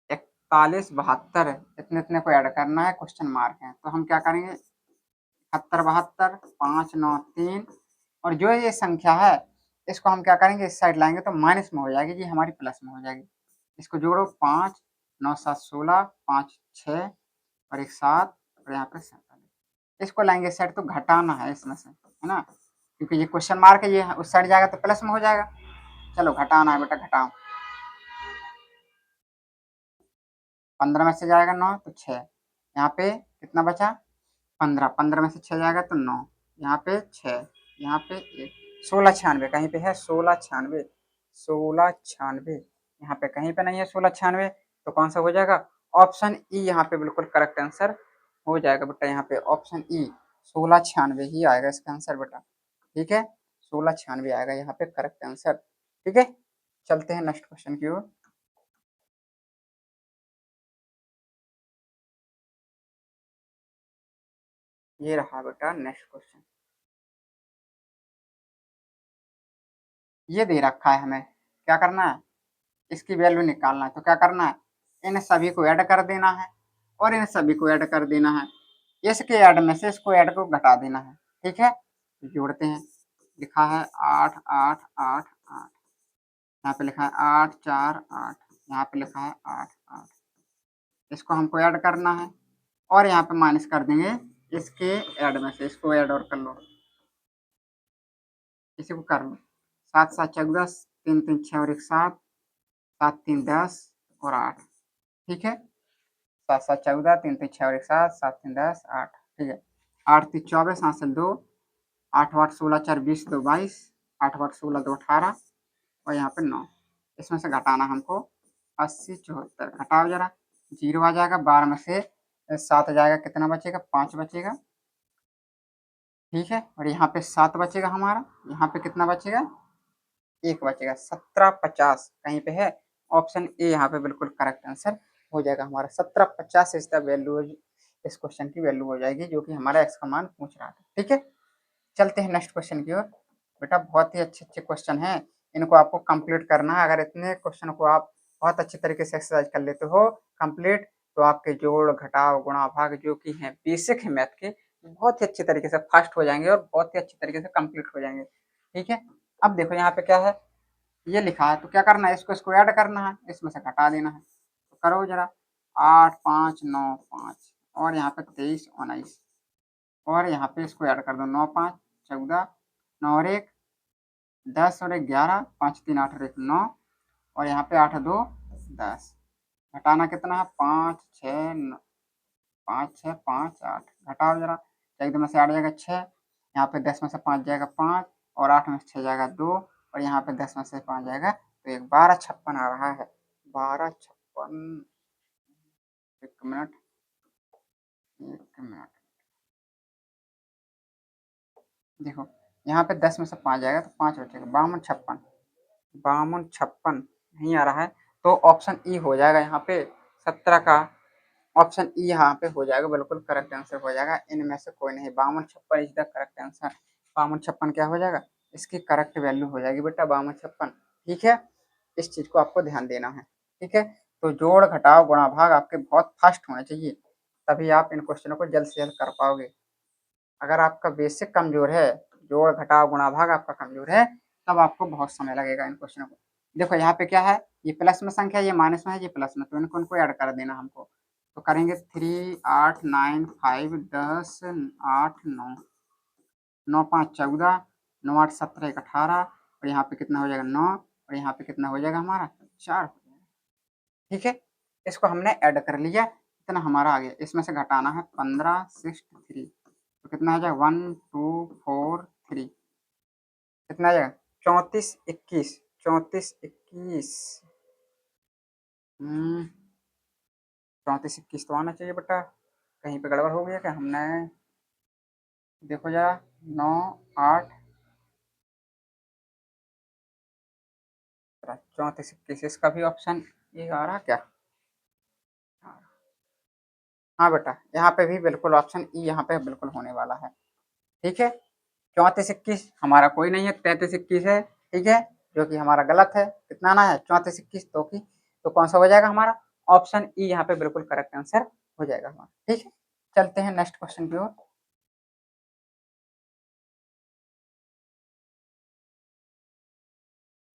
[SPEAKER 1] 41 72 इतने इतने को ऐड करना है, क्वेश्चन मार्क है, तो हम क्या करेंगे, 71 72 5 9 3, और जो ये संख्या है इसको हम क्या करेंगे, इस साइड लाएंगे तो माइनस में हो जाएगी जी, हमारी प्लस में हो जाएगी। इसको जोड़ो, 5 9 7 16 5 6 और एक 7 और यहाँ पे 47, इसको लाएंगे इस साइड तो घटाना है इसमें से, है ना, क्योंकि ये क्वेश्चन मार्क है, ये उस साइड जाएगा तो प्लस में हो जाएगा। चलो घटाना है बेटा, घटाओ, 15 में से जाएगा 9 तो 6, यहाँ पे कितना बचा, 15, 15 में से 6 जाएगा तो 9, यहाँ पे 6, यहाँ पे 1, 1696 कहीं पे है, 1696, 1696 यहाँ पे कहीं पे नहीं है 1696, तो कौन सा हो जाएगा, ऑप्शन ई यहाँ पे बिल्कुल करेक्ट आंसर हो जाएगा बेटा, यहाँ पे ऑप्शन ई 1696 ही आएगा इसका आंसर बेटा। ठीक है, 1696 आएगा यहाँ पे करेक्ट आंसर। ठीक है, चलते हैं नेक्स्ट क्वेश्चन की ओर। ये रहा बेटा नेक्स्ट क्वेश्चन, ये दे रखा है, हमें क्या करना है, इसकी वैल्यू निकालना है, तो क्या करना है, इन सभी को ऐड कर देना है और इन सभी को ऐड कर देना है, इसके ऐड में से इसको ऐड को घटा देना है। ठीक है, जोड़ते हैं, लिखा है 8 8 8 8, यहाँ पे लिखा है 8 4 8, यहाँ पे लिखा है 8 8, इसको हमको ऐड करना है और यहाँ पे माइनस कर देंगे इसके ऐड में से, इसको ऐड और कर लो, इसी को कर लो, 7 7 14 3 3 6 और एक 7, 7 3 10 और 8। ठीक है, 7 7 14 3 3 6 और एक 7, 7 3 10 8। ठीक है, 8 3 24 5 से 2, 8 8 16 4 20 2 22, 8 8 16 2 18 और यहाँ पे 9, इसमें से घटाना हमको 80 74, घटाओ जरा, जीरो आ जाएगा, 12 में से 7 जाएगा, कितना बचेगा, 5 बचेगा। ठीक है, और यहाँ पे 7 बचेगा हमारा, यहाँ पे कितना बचेगा, 1 बचेगा, 1750 कहीं पे है, ऑप्शन ए यहाँ पे बिल्कुल करेक्ट आंसर हो जाएगा हमारा, 1750 इज द वैल्यू, इस क्वेश्चन की वैल्यू हो जाएगी जो कि हमारा एक्स का मान पूछ रहा था। ठीक है, चलते हैं नेक्स्ट क्वेश्चन की ओर। बेटा बहुत ही अच्छे अच्छे क्वेश्चन हैं, इनको आपको कंप्लीट करना है, अगर इतने क्वेश्चन को आप बहुत अच्छे तरीके से एक्सरसाइज कर लेते हो कंप्लीट, तो आपके जोड़ घटाव गुणा भाग जो कि हैं बेसिक है मैथ के, बहुत ही अच्छे तरीके से फास्ट हो जाएंगे और बहुत ही अच्छे तरीके से कंप्लीट हो जाएंगे। ठीक है, अब देखो यहाँ पे क्या है, ये लिखा है, तो क्या करना है, इसको इसको ऐड करना है, इसमें से घटा देना है, तो करो जरा, 8 5 9 5 और यहाँ पे 23 19, और यहाँ पे इसको ऐड कर दो, 9 5 14, 9 और 1 10 और 1 11, 5 3 8 और 1 9, और यहाँ पे 8 2 10, घटाना कितना है, 5 6 5 6 5 8, घटाओ जरा, एकदम में से 8 जाएगा 6, यहाँ पे 10 में से 5 जाएगा 5 और 8 में से 6 जाएगा 2 और यहाँ पे 10 में से 5 जाएगा तो एक 12 56 आ रहा है, 12 56, एक मिनट, एक मिनट, देखो यहाँ पे 10 में से 5 जाएगा तो 5 बचेगा, 52 56, 52 56 नहीं आ रहा है, तो ऑप्शन ई हो जाएगा यहाँ पे 17 का ऑप्शन ई यहाँ पे हो जाएगा, बिल्कुल करेक्ट आंसर हो जाएगा। इनमें से कोई नहीं, 5256 इज द करेक्ट आंसर। 5256 क्या हो जाएगा, इसकी करेक्ट वैल्यू हो जाएगी बेटा 5256। ठीक है, इस चीज को आपको ध्यान देना है। ठीक है, तो जोड़ घटाव गुणा भाग आपके बहुत फास्ट होने चाहिए, तभी आप इन क्वेश्चनों को जल्द से जल्द कर पाओगे। अगर आपका बेसिक कमजोर है, जोड़ घटाव गुणा भाग आपका कमजोर है, तब आपको बहुत समय लगेगा इन क्वेश्चनों को। देखो यहाँ पे क्या है, ये प्लस में संख्या, ये माइनस में है, ये प्लस में, तो इनको इनको ऐड कर देना हमको। तो करेंगे 3 8 9 5 10 8 9, 9 5 14, 9 8 17 1 18, और यहाँ पे कितना हो जाएगा 9, और यहाँ पे कितना हो जाएगा हमारा 4 हो जाएगा। ठीक है, इसको हमने ऐड कर लिया, इतना हमारा आ गया। इसमें से घटाना है 15 6 3, तो कितना आ जाएगा 1 2 4 3, कितना आ जाएगा 34 21, 34 21, 34 21 तो आना चाहिए बेटा। कहीं पे गड़बड़ हो गया क्या हमने, देखो जरा 9 8 34 21, इसका भी ऑप्शन ये आ रहा क्या। हाँ बेटा, यहाँ पे भी बिल्कुल ऑप्शन ई यहाँ पे बिल्कुल होने वाला है। ठीक है, 34 21 हमारा कोई नहीं है, 33 21 है। ठीक है, जो कि हमारा गलत है। कितना आना है 34 21, तो कौन सा हो जाएगा हमारा, ऑप्शन ई यहाँ पे बिल्कुल करेक्ट आंसर हो जाएगा हमारा। ठीक है, चलते हैं नेक्स्ट क्वेश्चन की ओर।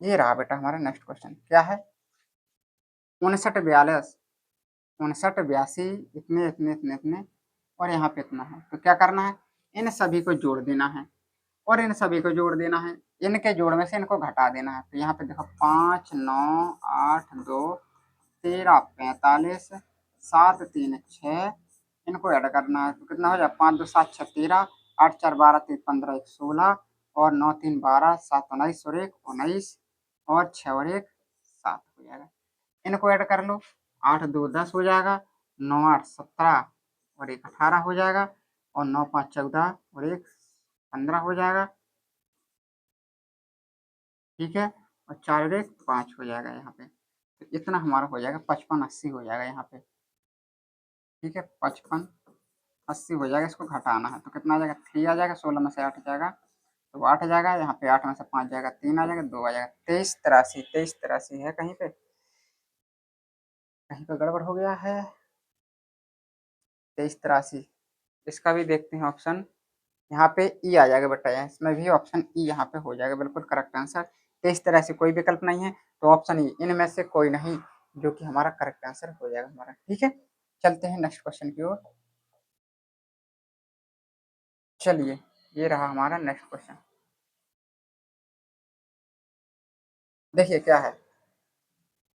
[SPEAKER 1] ये रहा बेटा हमारा नेक्स्ट क्वेश्चन, क्या है 59 42 59 82 इतने इतने इतने इतने, और यहाँ पे इतना है, तो क्या करना है, इन सभी को जोड़ देना है, और इन सभी को जोड़ देना है, इनके जोड़ में से इनको घटा देना है। तो यहाँ पे देखो 5 9 8 2 13 45 7 3 6, इनको ऐड करना है, तो कितना हो जाए 5 2 7 6 13, 8 4 12 3 15 1 16, और 9 3 12 7 19, और 1 19, और 6 और 1 7 हो जाएगा। इनको ऐड कर लो, 8 2 10 हो जाएगा, 9 8 17, और 1 18 हो जाएगा, और 9 5 14, और 1 15 हो जाएगा। ठीक है, और 4 और 1 5 हो जाएगा यहाँ पे। तो इतना हमारा हो जाएगा 55 80 हो जाएगा यहाँ पे। ठीक है, 55 80 हो जाएगा, इसको घटाना है, तो कितना आ जाएगा 3 आ जाएगा, 16 में से 8 जाएगा, तो 8 जाएगा, यहाँ पे 8 में से 5 जाएगा, 3 आ जाएगा, 2 आ जाएगा, 23 83, 23 83 है, कहीं पे गड़बड़ हो गया है। 23 83, इसका भी देखते हैं ऑप्शन, यहाँ पे ई आ जाएगा बेटा, इसमें भी ऑप्शन ई यहाँ पे हो जाएगा बिल्कुल करेक्ट आंसर। 23 83 कोई विकल्प नहीं है, तो ऑप्शन ई, इनमें से कोई नहीं, जो कि हमारा करेक्ट आंसर हो जाएगा हमारा। ठीक है, चलते हैं नेक्स्ट क्वेश्चन की ओर। चलिए, ये रहा हमारा नेक्स्ट क्वेश्चन। देखिए क्या है,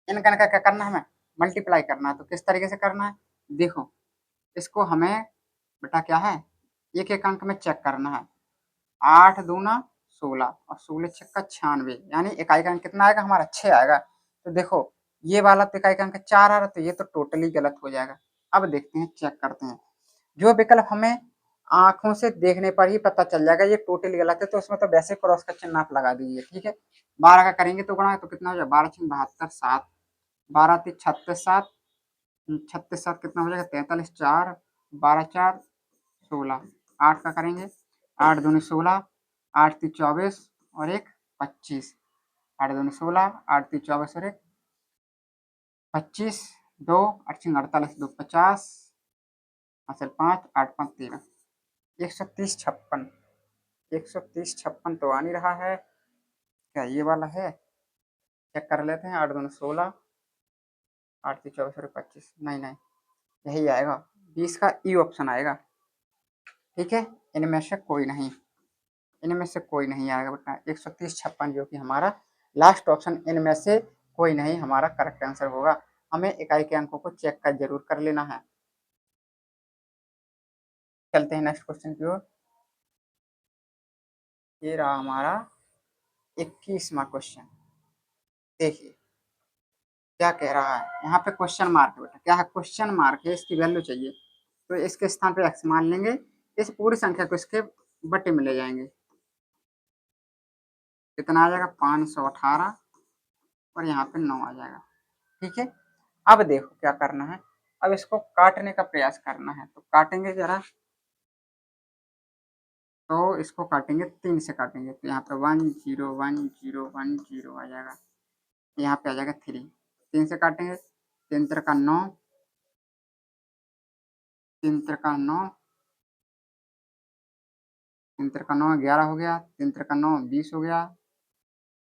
[SPEAKER 1] इनका इनका क्या करना है, हमें मल्टीप्लाई करना है। तो किस तरीके से करना है, देखो इसको हमें बेटा क्या है, एक एक अंक में चेक करना है। 8 दूना 16, और 16 छक्का 96, यानी इकाई का अंक कितना आएगा हमारा 6 आएगा। तो देखो ये वाला तो इकाई का अंक 4 आ रहा, तो ये तो टोटली गलत हो जाएगा। अब देखते हैं, चेक करते हैं, जो विकल्प हमें आंखों से देखने पर ही पता चल जाएगा ये टोटली गलत है, तो उसमें तो वैसे क्रॉस का चिन्ह आप लगा दीजिए। ठीक है, 12 का करेंगे तो गुणा, तो कितना हो जाएगा 12 6 72 7, 12 3 36 7, 36 7 कितना हो जाएगा 43 4, 12 4 16, 8 का करेंगे, 8 दूनी 16, 8 तीन 24, और 1 25, 8 दूनी 16, 8 तीन 24, और 1 25, 2 8 48, 2 50, हासिल 5 8 5 13, 130 56, 130 56 तो आ नहीं रहा है, क्या ये वाला है, चेक कर लेते हैं। 8 दूनी 16, 8 तीन 24, और 25, नहीं नहीं, यही आएगा 20 का ई ऑप्शन आएगा। ठीक है, इनमें से कोई नहीं, इनमें से कोई नहीं आएगा बेटा, 130 56 जो कि हमारा लास्ट ऑप्शन, इनमें से कोई नहीं हमारा करेक्ट आंसर होगा। हमें इकाई के अंकों को चेक कर जरूर कर लेना है। चलते हैं नेक्स्ट क्वेश्चन की ओर। ये रहा हमारा 21वां क्वेश्चन। देखिए क्या कह रहा है, यहाँ पे क्वेश्चन मार्क है बेटा, क्या है क्वेश्चन मार्क है, इसकी वैल्यू चाहिए, तो इसके स्थान पे एक्स मान लेंगे, इस पूरी संख्या को इसके बटे में ले जाएंगे, कितना आ जाएगा 518, और यहाँ पे 9 आ जाएगा। ठीक है, अब देखो क्या करना है, अब इसको काटने का प्रयास करना है, तो काटेंगे जरा, तो इसको काटेंगे 3 से काटेंगे, तो यहाँ पे 1 0 1 0 1 0 आ जाएगा, यहाँ पे आ जाएगा 3, 3 से काटेंगे, 3 त्रिका 9, 3 त्रिका 9, 3 त्रिका 9 11 हो गया, 3 त्रिका 9 20 हो गया,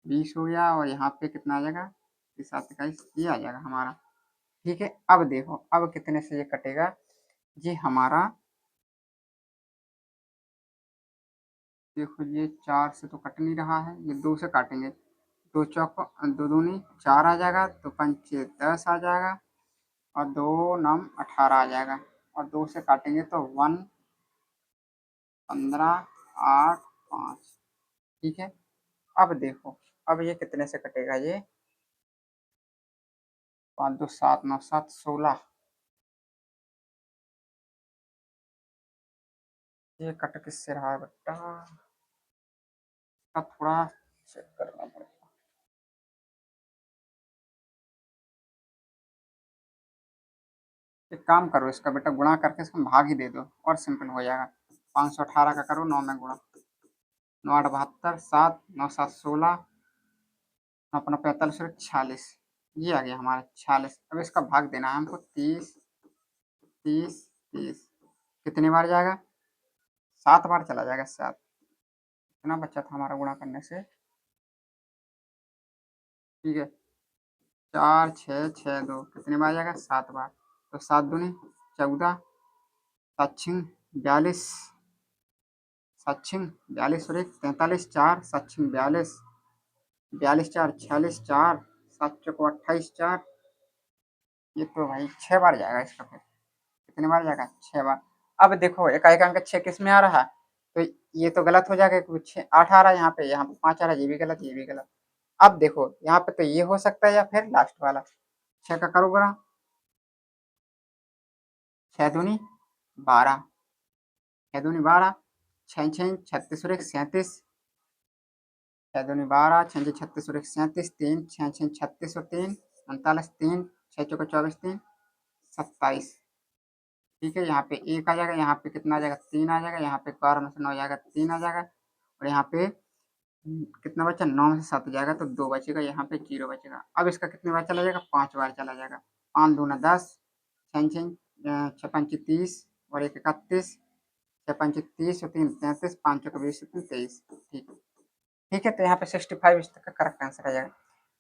[SPEAKER 1] 20 हो गया, और यहाँ पे कितना आ जाएगा, 7 21 ये आ जाएगा हमारा। ठीक है, अब देखो अब कितने से ये कटेगा, ये हमारा देखो ये 4 से तो कट नहीं रहा है, ये 2 से काटेंगे, 2 चौक 2 दूनी 4 आ जाएगा, तो पंचे 10 आ जाएगा, और 2 नम 18 आ जाएगा, और 2 से काटेंगे तो 1 15 8 5। ठीक है, अब देखो अब ये कितने से कटेगा, ये 5 2 7 9 7 16, ये कट किससे रहा है बेटा, इसका थोड़ा चेक करना पड़ेगा। एक काम करो, इसका बेटा गुणा करके इसका भाग ही दे दो और सिंपल हो जाएगा। 518 का करो 9 में गुणा, 9 8 72, 7 9 7 16, अपना 45 और 46, ये आ गया हमारा 46। अब इसका भाग देना है हमको, 30 30 30, कितनी बार जाएगा, 7 बार चला जाएगा, 7, इतना बच्चा था हमारा गुणा करने से। ठीक है, 4 6 6 2 कितनी बार जाएगा, 7 बार, तो 7 दूनी 14, 7 6 42, 7 6 42 और 1 43, 4 7 6 42, 42 4 46, 4 7 चौको 28, 4, ये तो भाई 6 बार जाएगा इसका, फिर कितनी बार जाएगा, 6 बार। अब देखो इकाई का अंक 6 किस में आ रहा है, तो ये तो गलत हो जाएगा, क्योंकि 6 8 आ रहा है, यहाँ पे 5 आ रहा है, ये भी गलत ये भी गलत। अब देखो यहाँ पे तो ये हो सकता है, या फिर लास्ट वाला 6 का करो बड़ा, 6 दूनी 12, 6 दूनी 12, 6 6 36 और 1 37, 6 दूनी 12, 6 6 36 और 1 37, 3 6 6 36 और 3 39, 3 6 चौको 24, 3 27। ठीक है, यहाँ पे 1 आ जाएगा, यहाँ पे कितना आ जाएगा, 3 आ जाएगा, यहाँ पे 12 में से 9 जाएगा, 3 आ जाएगा, और यहाँ पे कितना बचा, 9 में से 7 जाएगा, तो 2 बचेगा, यहाँ पे 0 बचेगा। अब इसका कितनी बार चला जाएगा, 5 बार चला जाएगा, 5 दूना 10, 6 6 5 30 और 1 31, 6 5 30 और 3 33, 5 चौको 20 और 3 23। ठीक है, ठीक है, तो यहाँ पे 65 इस तक का करेक्ट आंसर आ जाएगा।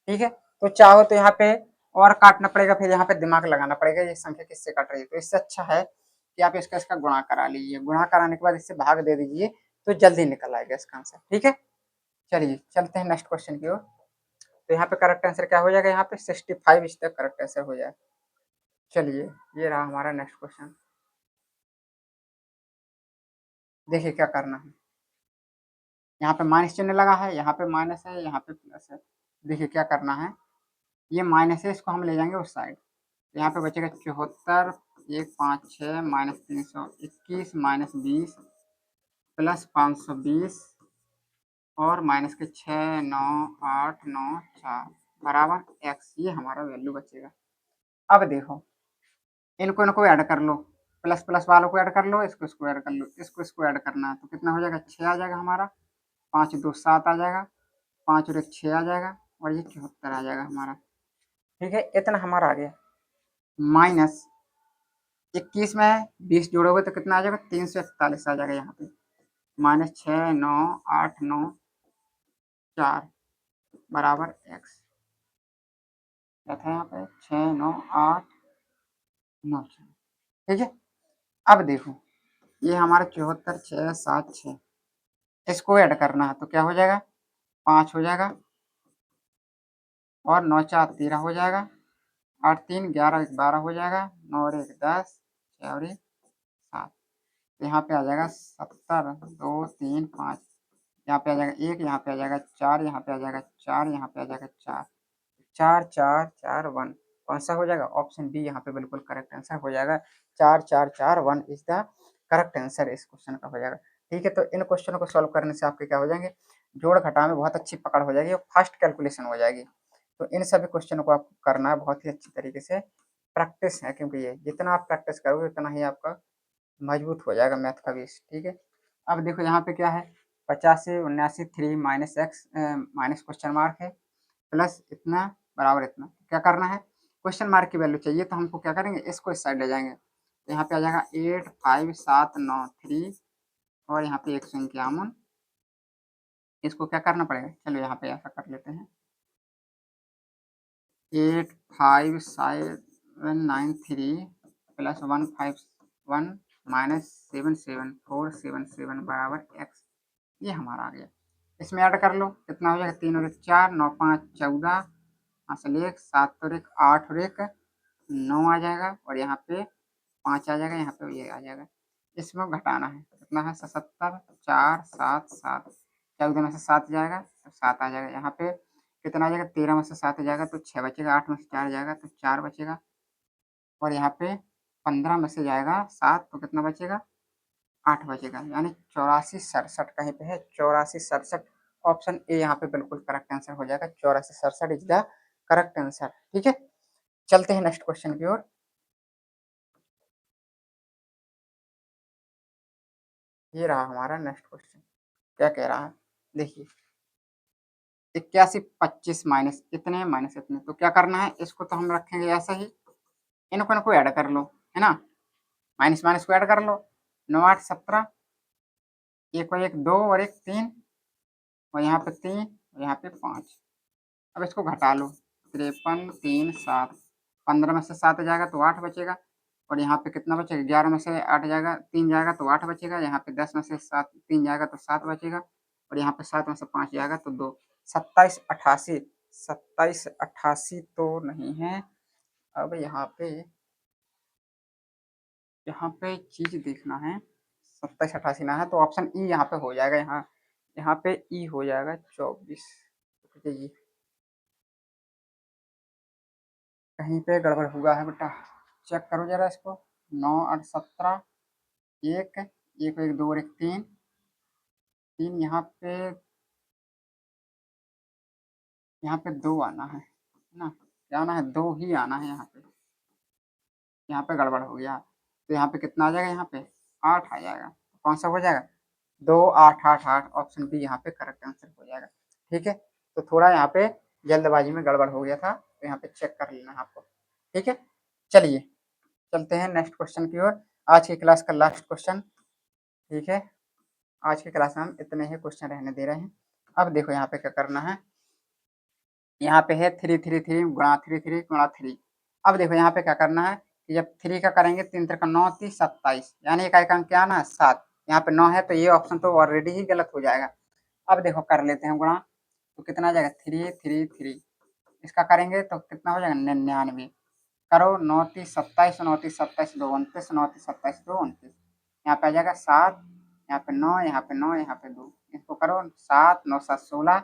[SPEAKER 1] ठीक है, तो चाहो तो यहाँ पे और काटना पड़ेगा, फिर यहाँ पे दिमाग लगाना पड़ेगा, ये संख्या किससे काट रही है, तो इससे अच्छा है कि आप इसका इसका गुणा करा लीजिए, गुणा कराने के बाद इससे भाग दे दीजिए, तो जल्दी निकल आएगा इसका आंसर। ठीक है, चलिए चलते हैं नेक्स्ट क्वेश्चन की ओर। तो यहाँ पे करेक्ट आंसर क्या हो जाएगा, यहाँ पे 65 इस तक करेक्ट आंसर हो जाए। चलिए ये रहा हमारा नेक्स्ट क्वेश्चन, देखिए क्या करना है। यहाँ पे माइनस चिन्ह लगा है, यहाँ पे माइनस है, यहाँ पे प्लस है। देखिए क्या करना है, ये माइनस है, इसको हम ले जाएंगे उस साइड, यहाँ पे बचेगा 74 1 5 6 माइनस 321 माइनस 20 प्लस 520 और माइनस के 6 9 8 9 4 बराबर एक्स, ये हमारा वैल्यू बचेगा। अब देखो इनको इनको ऐड कर लो, प्लस प्लस वालों को ऐड कर लो, इसको इसको ऐड कर लो, इसको ऐड करना है, तो कितना हो जाएगा, 6 आ जाएगा हमारा, 5 2 7 आ जाएगा, 5 और 1 6 आ जाएगा, और ये 74 आ जाएगा हमारा। ठीक है, इतना हमारा आ गया। माइनस 21 में 20 जोड़ोगे तो कितना आ जाएगा, 341 आ जाएगा यहाँ पे, माइनस 6 9 8 9 4 बराबर एक्स, क्या था यहाँ पे 6 9 8 9 4। ठीक है, अब देखो ये हमारा 74 6 7 6, इसको ऐड करना है, तो क्या हो जाएगा, 5 हो जाएगा, और 9 4 13 हो जाएगा, 8 3 11 1 12 हो जाएगा, 9 और 1 10, 6 और 1 7, तो यहाँ पे आ जाएगा 70 2 3 5, यहाँ पे आ जाएगा 1, यहाँ पे आ जाएगा 4, यहाँ पे आ जाएगा 4, यहाँ पे आ जाएगा 4 4 4 4 1, कौन सा हो जाएगा, ऑप्शन बी यहाँ पे बिल्कुल करेक्ट आंसर हो जाएगा। 4 4 4 1 इज द करेक्ट आंसर इस क्वेश्चन का हो जाएगा। ठीक है, तो इन क्वेश्चनों को सॉल्व करने से आपके क्या हो जाएंगे, जोड़ घटाव में बहुत अच्छी पकड़ हो जाएगी और फास्ट कैलकुलेशन हो जाएगी। तो इन सभी क्वेश्चनों को आपको करना है बहुत ही अच्छी तरीके से प्रैक्टिस है, क्योंकि ये जितना आप प्रैक्टिस करोगे उतना ही आपका मजबूत हो जाएगा मैथ का बेस, ठीक है। अब देखो यहाँ पे क्या है, 85 79 3 minus x minus question mark है प्लस इतना बराबर इतना। क्या करना है, क्वेश्चन मार्क की वैल्यू चाहिए तो हमको क्या करेंगे, इसको इस साइड ले जाएंगे, तो यहाँ पे आ जाएगा 8 5 7 9 3 और यहाँ पे 151। इसको क्या करना पड़ेगा, चलो यहाँ पे ऐसा कर लेते हैं, 8 5 7 9 3 प्लस 151 माइनस 7 7 4 7 7 बराबर एक्स। ये हमारा आ गया। इसमें ऐड कर लो, कितना हो जाएगा, 3 और 1 4 9 5 14 असल 1 7 और 1 8 और 1 9 आ जाएगा और यहाँ पे 5 आ जाएगा, यहाँ पे ये आ जाएगा। इसमें घटाना है, कितना है 77 4 7 7 14 में से 7 जाएगा तो 7 आ जाएगा। यहाँ पे कितना आ जाएगा, 13 में से 7 जाएगा तो 6 बचेगा, 8 में से 4 जाएगा तो 4 बचेगा और यहाँ पे 15 में से जाएगा 7 तो कितना बचेगा, 8 बचेगा। यानी 84 67 कहीं पे है, 84 67 ऑप्शन ए यहाँ पे बिल्कुल करेक्ट आंसर हो जाएगा। 84 67 इज द करेक्ट आंसर, ठीक है। चलते हैं नेक्स्ट क्वेश्चन की ओर। ये रहा हमारा नेक्स्ट क्वेश्चन, क्या कह रहा है, देखिए 81 25 माइनस इतने माइनस इतने, तो क्या करना है, इसको तो हम रखेंगे ऐसा ही, इनको ऐड कर लो, है ना, माइनस माइनस को ऐड कर लो, 9 8 17, एक और एक 2 और एक 3 और यहाँ पे 3 और यहाँ पे 5। अब इसको घटा लो, 53 3 7, 15 में से 7 जाएगा तो 8 बचेगा और यहाँ पे कितना बचेगा, 11 में से 8 जाएगा 3 जाएगा तो 8 बचेगा, यहाँ पे 10 में से 7 3 जाएगा तो 7 बचेगा और यहाँ पे 7 में से 5 जाएगा तो 2। 27 88, 27 88 तो नहीं है। अब यहाँ पे चीज देखना है, 27 88 ना है तो ऑप्शन ई यहाँ पे हो जाएगा, यहाँ यहाँ पे ई हो जाएगा 24। ये कहीं पे गड़बड़ हुआ है बेटा, चेक करो जरा इसको। 9 8 17, एक एक एक 2 और एक 3 3 यहाँ पे 2 आना है ना, क्या आना है, 2 ही आना है यहाँ पे गड़बड़ हो गया तो यहाँ पे कितना आ जाएगा, यहाँ पे 8 आ जाएगा। कौन सा हो जाएगा, 2 8 8 8 ऑप्शन बी यहाँ पे करेक्ट आंसर हो जाएगा, ठीक है। तो थोड़ा यहाँ पे जल्दबाजी में गड़बड़ हो गया था तो यहाँ पे चेक कर लेना है आपको, ठीक है। चलिए चलते हैं नेक्स्ट क्वेश्चन की ओर, आज की क्लास का लास्ट क्वेश्चन, ठीक है। आज की क्लास में हम इतने ही क्वेश्चन रहने दे रहे हैं। अब देखो यहाँ पे क्या करना है, यहाँ पे है 3 3 3 गुणा 3 3 गुणा 3। अब देखो यहाँ पे क्या करना है कि जब 3 का करेंगे 3 3 का 9 3 27, यानी इकाई का अंक क्या आना है 7, यहाँ पे 9 है तो ये ऑप्शन तो ऑलरेडी ही गलत हो जाएगा। अब देखो कर लेते हैं गुणा, तो कितना आ जाएगा 3 3 3, इसका करेंगे तो कितना हो जाएगा 99। करो 9 3 27 9 3 27 2 29 9 3 27 2 29, यहाँ पे आ जाएगा 7, यहाँ पे 9 यहाँ पे 9 यहाँ पे 2, इसको करो 7 9 7 16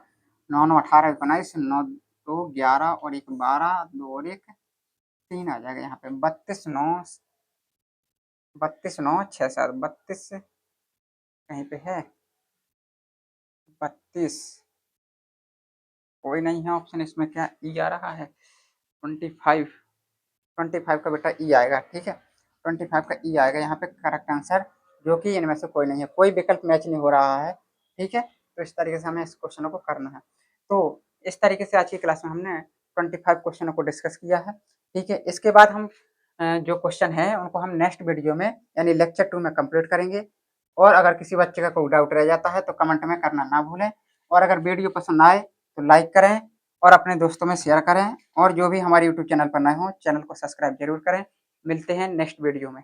[SPEAKER 1] 9 9 18 19 9 2 11 और एक 12 2 और एक 3 आ जाएगा, यहाँ पे 32 9 32 9 6 7 32 कहीं पे है 32, कोई नहीं है ऑप्शन इसमें, क्या ई आ रहा है 25, 25 का बेटा ई आएगा, ठीक है। 25 का ई आएगा यहाँ पे करेक्ट आंसर, जो कि इनमें से कोई नहीं है, कोई विकल्प मैच नहीं हो रहा है, ठीक है। तो इस तरीके से हमें इस क्वेश्चनों को करना है। तो इस तरीके से आज की क्लास में हमने 25 क्वेश्चनों को डिस्कस किया है, ठीक है। इसके बाद हम जो क्वेश्चन है उनको हम नेक्स्ट वीडियो में यानी लेक्चर 2 में कंप्लीट करेंगे। और अगर किसी बच्चे का कोई डाउट रह जाता है तो कमेंट में करना ना भूलें, और अगर वीडियो पसंद आए तो लाइक करें और अपने दोस्तों में शेयर करें, और जो भी हमारे यूट्यूब चैनल पर नए हों चैनल को सब्सक्राइब जरूर करें। मिलते हैं नेक्स्ट वीडियो में।